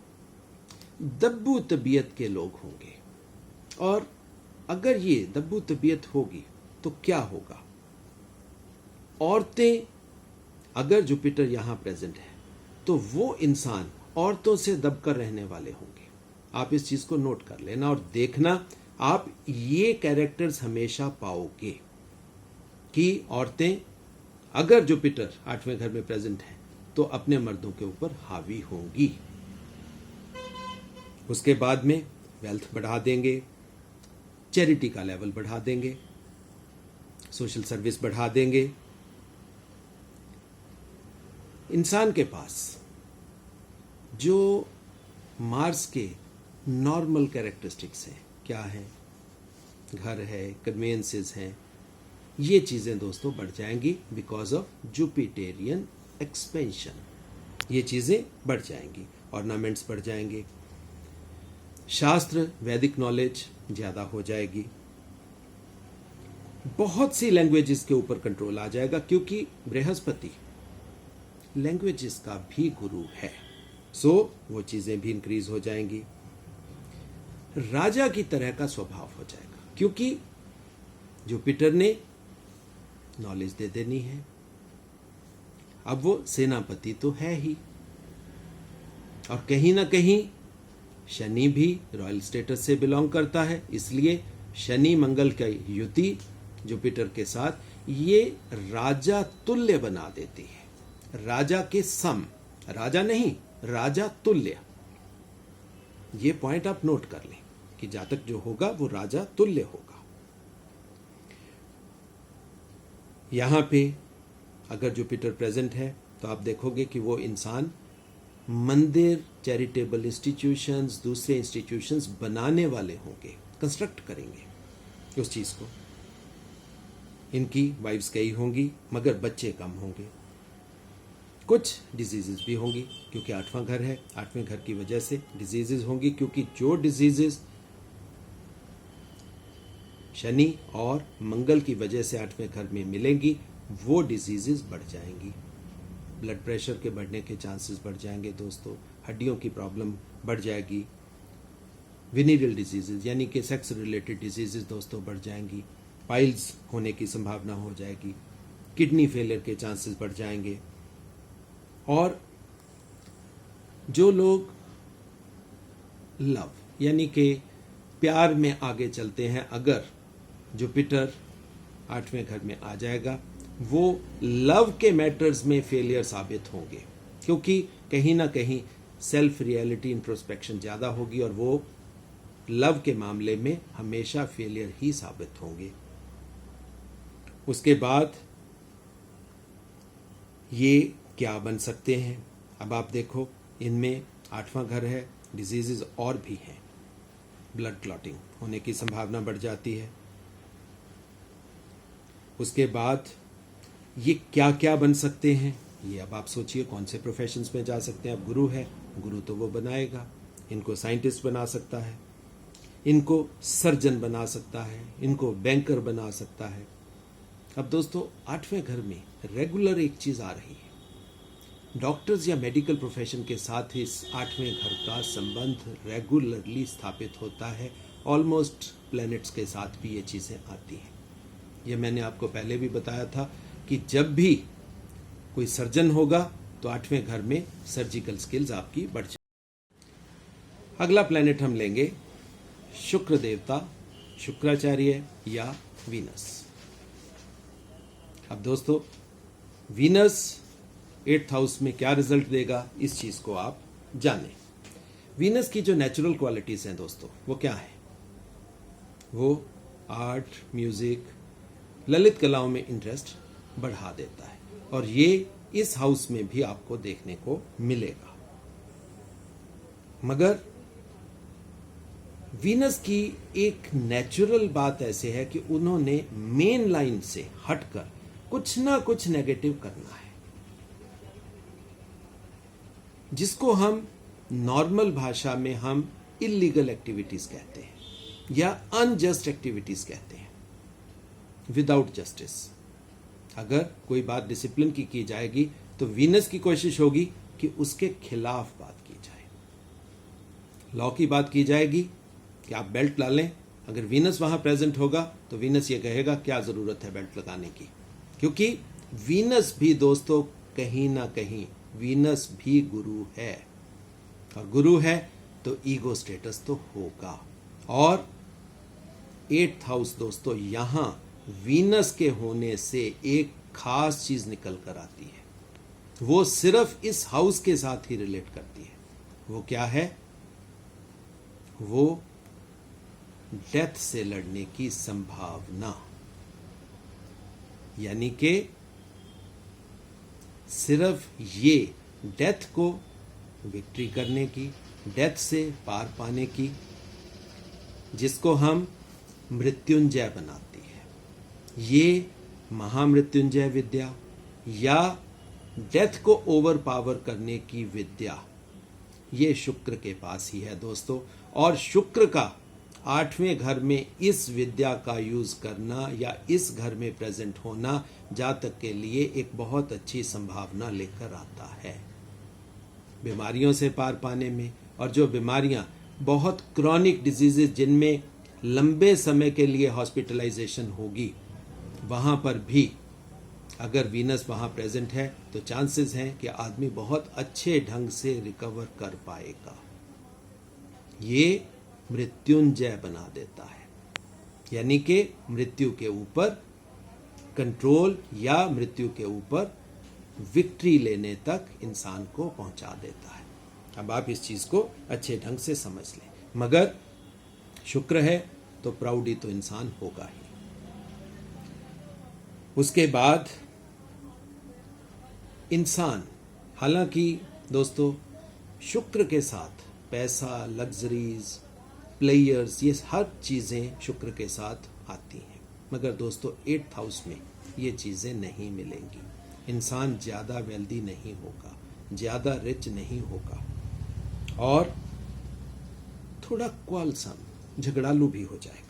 दब्बू तबीयत के लोग होंगे। और अगर ये दब्बू तबीयत होगी तो क्या होगा, औरतें, अगर जुपिटर यहां प्रेजेंट है तो वो इंसान औरतों से दबकर रहने वाले होंगे। आप इस चीज को नोट कर लेना और देखना, आप ये कैरेक्टर्स हमेशा पाओगे कि औरतें अगर जुपिटर 8वें घर में प्रेजेंट है तो अपने मर्दों के ऊपर हावी होंगी। उसके बाद में वेल्थ बढ़ा देंगे, चैरिटी का लेवल बढ़ा देंगे, सोशल सर्विस बढ़ा देंगे। इंसान के पास जो मार्स के नॉर्मल कैरेक्टरिस्टिक्स हैं, क्या है, घर है, कन्वेंसेस हैं, ये चीजें दोस्तों बढ़ जाएंगी बिकॉज ऑफ जुपिटेरियन एक्सपेंशन। ये चीजें बढ़ जाएंगी, ऑर्नामेंट्स बढ़ जाएंगे, शास्त्र वैदिक नॉलेज ज्यादा हो जाएगी, बहुत सी लैंग्वेजेस के ऊपर कंट्रोल आ जाएगा क्योंकि बृहस्पति लैंग्वेजेस का भी गुरु है। सो वो चीजें भी इंक्रीज हो जाएंगी। राजा की तरह का स्वभाव हो जाएगा क्योंकि जुपिटर ने नॉलेज दे देनी है। अब वो सेनापति तो है ही, और कहीं ना कहीं शनि भी रॉयल स्टेटस से बिलोंग करता है, इसलिए शनि मंगल की युति जुपिटर के साथ ये राजा तुल्य बना देती है, राजा के सम, राजा नहीं, राजा तुल्य। ये पॉइंट आप नोट कर लें कि जातक जो होगा वो राजा तुल्य होगा। यहां पे अगर जुपिटर प्रेजेंट है तो आप देखोगे कि वो इंसान मंदिर, चैरिटेबल इंस्टीट्यूशंस, दूसरे इंस्टीट्यूशंस बनाने वाले होंगे, कंस्ट्रक्ट करेंगे उस चीज को। इनकी वाइफ्स कई होंगी मगर बच्चे कम होंगे। कुछ डिजीजेस भी होंगी क्योंकि 8वां घर है, 8वें घर की वजह से डिजीजेस होंगी, क्योंकि जो डिजीजेस शनि और मंगल की वजह से 8वें घर में मिलेंगी वो डिजीजेस बढ़ जाएंगी। ब्लड प्रेशर के बढ़ने के चांसेस बढ़ जाएंगे दोस्तों, हड्डियों की प्रॉब्लम बढ़ जाएगी, विनीरियल डिजीजेस यानी कि सेक्स रिलेटेड डिजीजेस दोस्तों बढ़ जाएंगी, पाइल्स होने की संभावना हो जाएगी, किडनी फेलियर के चांसेस बढ़ जाएंगे। और जो लोग लव यानी कि प्यार में आगे चलते हैं, अगर जुपिटर 8वें घर में आ जाएगा वो लव के मैटर्स में फेलियर साबित होंगे, क्योंकि कहीं ना कहीं सेल्फ रियलिटी इंट्रोस्पेक्शन ज्यादा होगी और वो लव के मामले में हमेशा फेलियर ही साबित होंगे। उसके बाद ये क्या बन सकते हैं, अब आप देखो इनमें 8वां घर है, डिजीजेस और भी हैं, ब्लड क्लॉटिंग होने की संभावना बढ़ जाती है। उसके बाद ये क्या क्या बन सकते हैं, ये अब आप सोचिए कौन से प्रोफेशंस में जा सकते हैं। अब गुरु है, गुरु तो वो बनाएगा, इनको साइंटिस्ट बना सकता है, इनको सर्जन बना सकता है, इनको बैंकर बना सकता है। अब दोस्तों 8वें घर में रेगुलर एक चीज आ रही है, डॉक्टर्स या मेडिकल प्रोफेशन के साथ इस 8वें घर का संबंध रेगुलरली स्थापित होता है। ऑलमोस्ट प्लैनेट्स के साथ भी ये चीजें आती हैं। ये मैंने आपको पहले भी बताया था कि जब भी कोई सर्जन होगा तो 8वें घर में सर्जिकल स्किल्स आपकी बढ़ जाए। अगला प्लैनेट हम लेंगे शुक्र देवता शुक्राचार्य या वीनस। अब दोस्तों, वीनस 8th हाउस में क्या रिजल्ट देगा, इस चीज को आप जानें। वीनस की जो नेचुरल क्वालिटीज हैं दोस्तों, वो क्या है? वो आर्ट, म्यूजिक, ललित कलाओं में इंटरेस्ट बढ़ा देता है, और ये इस हाउस में भी आपको देखने को मिलेगा। मगर वीनस की एक नेचुरल बात ऐसे है कि उन्होंने मेन लाइन से हटकर कुछ ना कुछ नेगेटिव करना है, जिसको हम नॉर्मल भाषा में हम इलीगल एक्टिविटीज कहते हैं या अनजस्ट एक्टिविटीज कहते हैं, विदाउट जस्टिस। अगर कोई बात डिसिप्लिन की जाएगी तो वीनस की कोशिश होगी कि उसके खिलाफ बात की जाए। लॉ की बात की जाएगी कि आप बेल्ट ला लें, अगर वीनस वहां प्रेजेंट होगा तो वीनस ये कहेगा क्या जरूरत है बेल्ट लगाने की, क्योंकि वीनस भी दोस्तों कहीं ना कहीं वीनस भी गुरु है, और गुरु है तो ईगो स्टेटस तो होगा। और 8th हाउस दोस्तों, यहां वीनस के होने से एक खास चीज निकल कर आती है, वो सिर्फ इस हाउस के साथ ही रिलेट करती है। वो क्या है? वो डेथ से लड़ने की संभावना, यानी कि सिर्फ ये डेथ को विक्ट्री करने की, डेथ से पार पाने की, जिसको हम मृत्युंजय बनाती है। ये महामृत्युंजय विद्या या डेथ को ओवर पावर करने की विद्या, ये शुक्र के पास ही है दोस्तों। और शुक्र का 8वें घर में इस विद्या का यूज करना या इस घर में प्रेजेंट होना जातक के लिए एक बहुत अच्छी संभावना लेकर आता है बीमारियों से पार पाने में। और जो बीमारियां बहुत क्रॉनिक डिजीजेस, जिनमें लंबे समय के लिए हॉस्पिटलाइजेशन होगी, वहां पर भी अगर वीनस वहां प्रेजेंट है तो चांसेस हैं कि आदमी बहुत अच्छे ढंग से रिकवर कर पाएगा। ये मृत्युंजय बना देता है, यानी कि मृत्यु के ऊपर कंट्रोल या मृत्यु के ऊपर विक्ट्री लेने तक इंसान को पहुंचा देता है। अब आप इस चीज को अच्छे ढंग से समझ लें। मगर शुक्र है तो प्राउडी तो इंसान होगा ही। उसके बाद इंसान, हालांकि दोस्तों शुक्र के साथ पैसा, लग्जरीज, प्लेयर्स, ये हर चीजें शुक्र के साथ आती हैं, मगर दोस्तों 8th हाउस में ये चीजें नहीं मिलेंगी। इंसान ज्यादा वेल्दी नहीं होगा, ज्यादा रिच नहीं होगा, और थोड़ा क्वालसम, झगड़ालू भी हो जाएगा।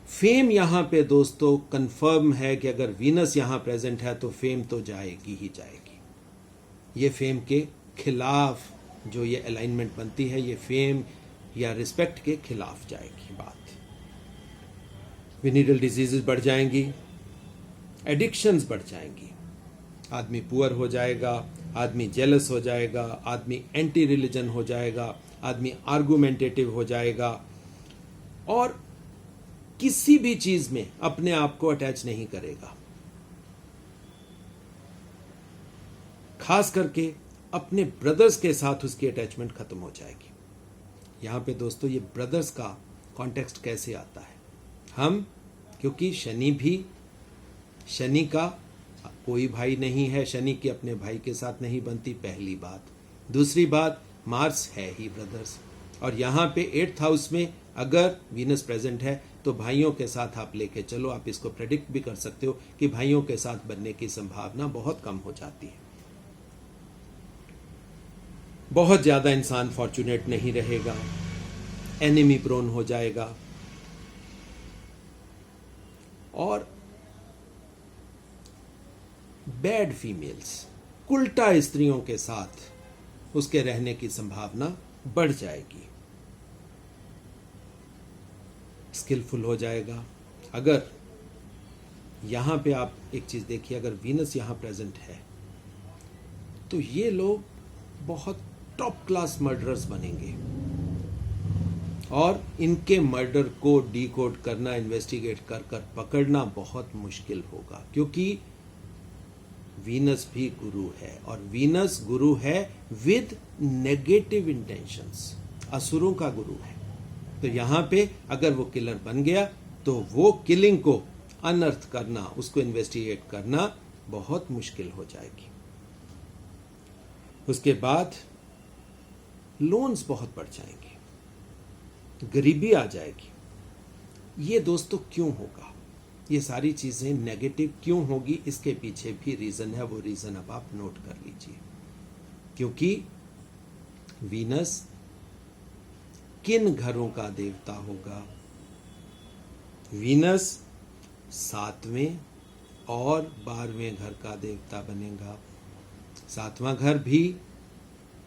फेम यहां पे दोस्तों कंफर्म है कि अगर वीनस यहां प्रेजेंट है तो फेम तो जाएगी ही जाएगी। ये फेम के खिलाफ जो ये अलाइनमेंट बनती है, ये फेम या रिस्पेक्ट के खिलाफ जाएगी बात। विनीरल डिजीजेस बढ़ जाएंगी, एडिक्शंस बढ़ जाएंगी, आदमी पुअर हो जाएगा, आदमी जेलस हो जाएगा, आदमी एंटी रिलीजन हो जाएगा, आदमी आर्गुमेंटेटिव हो जाएगा, और किसी भी चीज में अपने आप को अटैच नहीं करेगा। खास करके अपने ब्रदर्स के साथ उसकी अटैचमेंट खत्म हो जाएगी। यहां पे दोस्तों ये ब्रदर्स का कॉन्टेक्स्ट कैसे आता है? हम, क्योंकि शनि का कोई भाई नहीं है, शनि की अपने भाई के साथ नहीं बनती, पहली बात। दूसरी बात, मार्स है ही ब्रदर्स, और यहां पे 8th हाउस में अगर वीनस प्रेजेंट है तो भाइयों के साथ आप लेके चलो। आप इसको प्रेडिक्ट भी कर सकते हो कि भाइयों के साथ बनने की संभावना बहुत कम हो जाती है। बहुत ज्यादा इंसान फॉर्चुनेट नहीं रहेगा, एनिमी प्रोन हो जाएगा, और बैड फीमेल्स, उल्टा स्त्रियों के साथ उसके रहने की संभावना बढ़ जाएगी। स्किलफुल हो जाएगा। अगर यहां पे आप एक चीज देखिए, अगर वीनस यहां प्रेजेंट है तो ये लोग बहुत टॉप क्लास मर्डरर्स बनेंगे, और इनके मर्डर को डिकोड करना, इन्वेस्टिगेट कर कर पकड़ना बहुत मुश्किल होगा, क्योंकि वीनस भी गुरु है और वीनस गुरु है विद नेगेटिव इंटेंशंस, असुरों का गुरु है। तो यहां पे अगर वो किलर बन गया तो वो किलिंग को अनर्थ करना, उसको इन्वेस्टिगेट करना बहुत मुश्किल हो जाएगी। उसके बाद लोन्स बहुत बढ़ जाएंगे, गरीबी आ जाएगी। ये दोस्तों क्यों होगा? ये सारी चीजें नेगेटिव क्यों होगी, इसके पीछे भी रीजन है। वो रीजन अब आप नोट कर लीजिए। क्योंकि वीनस किन घरों का देवता होगा? वीनस 7वें और 12वें घर का देवता बनेगा। 7वां घर भी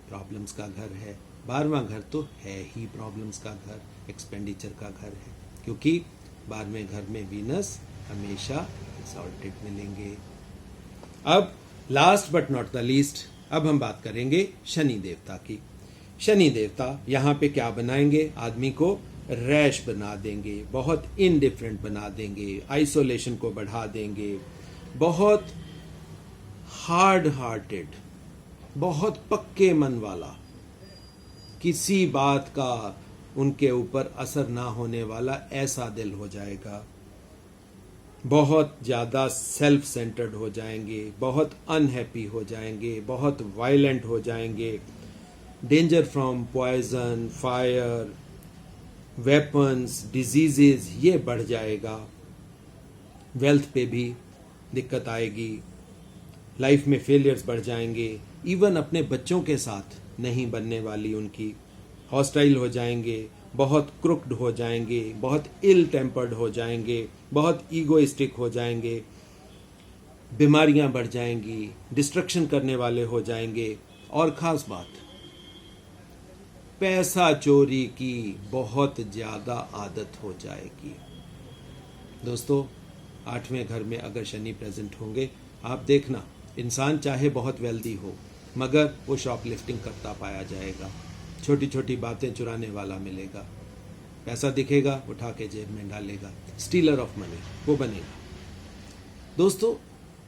प्रॉब्लम्स का घर है, 12वां घर तो है ही प्रॉब्लम्स का घर, एक्सपेंडिचर का घर है, क्योंकि 12वें घर में वीनस हमेशा सॉर्टेड मिलेंगे। अब last but not the least, अब हम बात करेंगे शनि देवता की। शनि देवता यहाँ पे क्या बनाएंगे? आदमी को रैश बना देंगे, बहुत इनडिफरेंट बना देंगे, आइसोलेशन को बढ़ा देंगे, बहुत हार्ड हार्टेड, बहुत पक्के मन वाला, किसी बात का उनके ऊपर असर ना होने वाला ऐसा दिल हो जाएगा। बहुत ज़्यादा सेल्फ सेंटर्ड हो जाएंगे, बहुत अनहैप्पी हो जाएंगे, बहुत वायलेंट हो जाएंगे। Danger from poison, fire, weapons, diseases ये बढ़ जाएगा। वेल्थ पे भी दिक्कत आएगी, लाइफ में फेलियर्स बढ़ जाएंगे। इवन अपने बच्चों के साथ नहीं बनने वाली उनकी, हॉस्टाइल हो जाएंगे, बहुत क्रुक्ड हो जाएंगे, बहुत इल टेम्पर्ड हो जाएंगे, बहुत ईगोइस्टिक हो जाएंगे, बीमारियां बढ़ जाएंगी, डिस्ट्रक्शन करने वाले हो जाएंगे। और खास बात, पैसा चोरी की बहुत ज्यादा आदत हो जाएगी। दोस्तों 8वें घर में अगर शनि प्रेजेंट होंगे, आप देखना इंसान चाहे बहुत वेल्दी हो मगर वो शॉपलिफ्टिंग करता पाया जाएगा, छोटी छोटी बातें चुराने वाला मिलेगा, पैसा दिखेगा उठा के जेब में डालेगा, स्टीलर ऑफ मनी वो बनेगा। दोस्तों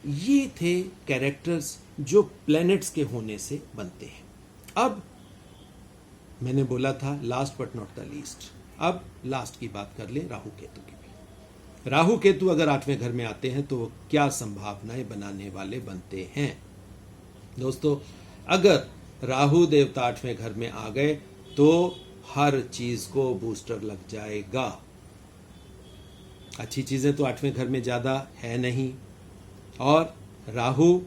ये थे कैरेक्टर्स जो प्लैनेट्स के होने से बनते हैं। अब मैंने बोला था last but not the least, अब लास्ट की बात कर ले राहु केतु की भी। राहु केतु अगर 8वें घर में आते हैं तो क्या संभावनाएं बनाने वाले बनते हैं? दोस्तों अगर राहु देवता 8वें घर में आ गए तो हर चीज को बूस्टर लग जाएगा। अच्छी चीजें तो 8वें घर में ज्यादा है नहीं, और राहु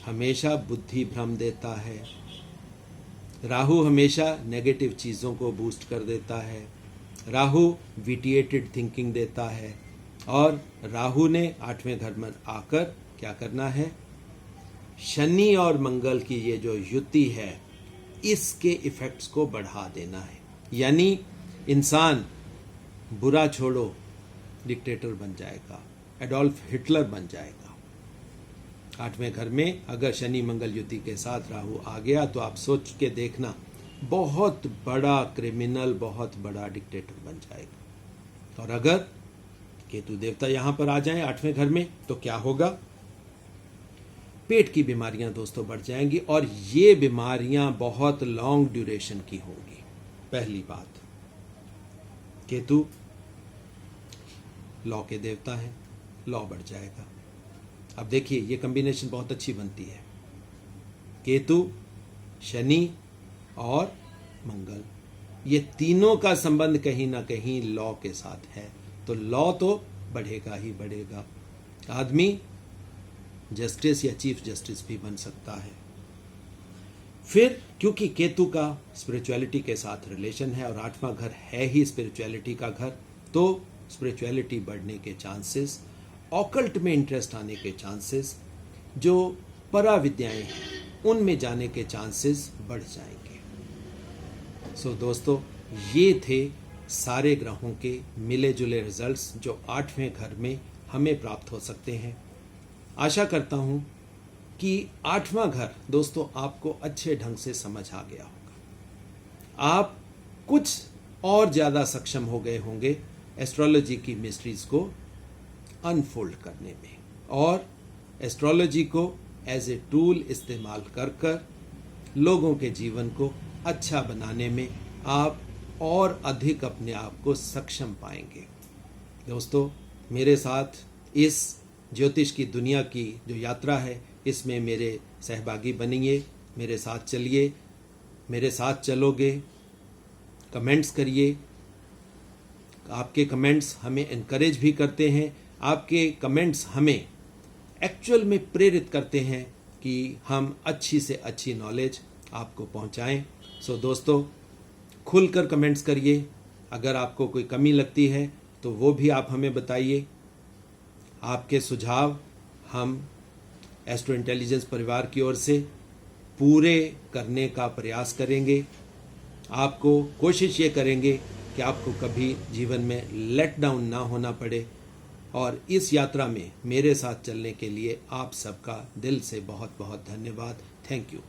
हमेशा बुद्धि भ्रम देता है, राहु हमेशा नेगेटिव चीजों को बूस्ट कर देता है, राहु विटिएटेड थिंकिंग देता है, और राहु ने 8वें घर में आकर क्या करना है? शनि और मंगल की ये जो युति है इसके इफेक्ट्स को बढ़ा देना है। यानी इंसान बुरा छोड़ो डिक्टेटर बन जाएगा, एडोल्फ हिटलर बन जाएगा। 8वें घर में अगर शनि मंगल युति के साथ राहु आ गया तो आप सोच के देखना, बहुत बड़ा क्रिमिनल, बहुत बड़ा डिक्टेटर बन जाएगा। और अगर केतु देवता यहां पर आ जाए 8वें घर में तो क्या होगा? पेट की बीमारियां दोस्तों बढ़ जाएंगी, और ये बीमारियां बहुत लॉन्ग ड्यूरेशन की होंगी। पहली बात, केतु लॉ के देवता है, लॉ बढ़ जाएगा। अब देखिए ये कॉम्बिनेशन बहुत अच्छी बनती है, केतु, शनि और मंगल, ये तीनों का संबंध कहीं ना कहीं लॉ के साथ है, तो लॉ तो बढ़ेगा ही बढ़ेगा। आदमी जस्टिस या चीफ जस्टिस भी बन सकता है। फिर क्योंकि केतु का स्पिरिचुअलिटी के साथ रिलेशन है और 8वां घर है ही स्पिरिचुअलिटी का घर, तो स्पिरिचुअलिटी बढ़ने के चांसेस, ऑकल्ट में इंटरेस्ट आने के चांसेस, जो परा विद्याएं हैं उनमें जाने के चांसेस बढ़ जाएंगे। सो दोस्तों ये थे सारे ग्रहों के मिले जुले रिजल्ट्स जो 8वें घर में हमें प्राप्त हो सकते हैं। आशा करता हूं कि 8वां घर दोस्तों आपको अच्छे ढंग से समझ आ गया होगा। आप कुछ और ज़्यादा सक्षम हो गए होंगे एस्ट्रोलॉजी की मिस्ट्रीज को अनफोल्ड करने में, और एस्ट्रोलॉजी को एज ए टूल इस्तेमाल कर लोगों के जीवन को अच्छा बनाने में आप और अधिक अपने आप को सक्षम पाएंगे। दोस्तों, मेरे साथ इस ज्योतिष की दुनिया की जो यात्रा है, इसमें मेरे सहभागी बनिए, मेरे साथ चलिए, मेरे साथ चलोगे, कमेंट्स करिए। आपके कमेंट्स हमें इनकरेज भी करते हैं, आपके कमेंट्स हमें एक्चुअल में प्रेरित करते हैं कि हम अच्छी से अच्छी नॉलेज आपको पहुंचाएं। सो दोस्तों, खुलकर कमेंट्स करिए। अगर आपको कोई कमी लगती है तो वो भी आप हमें बताइए। आपके सुझाव हम एस्ट्रो इंटेलिजेंस परिवार की ओर से पूरे करने का प्रयास करेंगे। आपको कोशिश ये करेंगे कि आपको कभी जीवन में लेट डाउन ना होना पड़े, और इस यात्रा में मेरे साथ चलने के लिए आप सबका दिल से बहुत बहुत धन्यवाद। Thank you.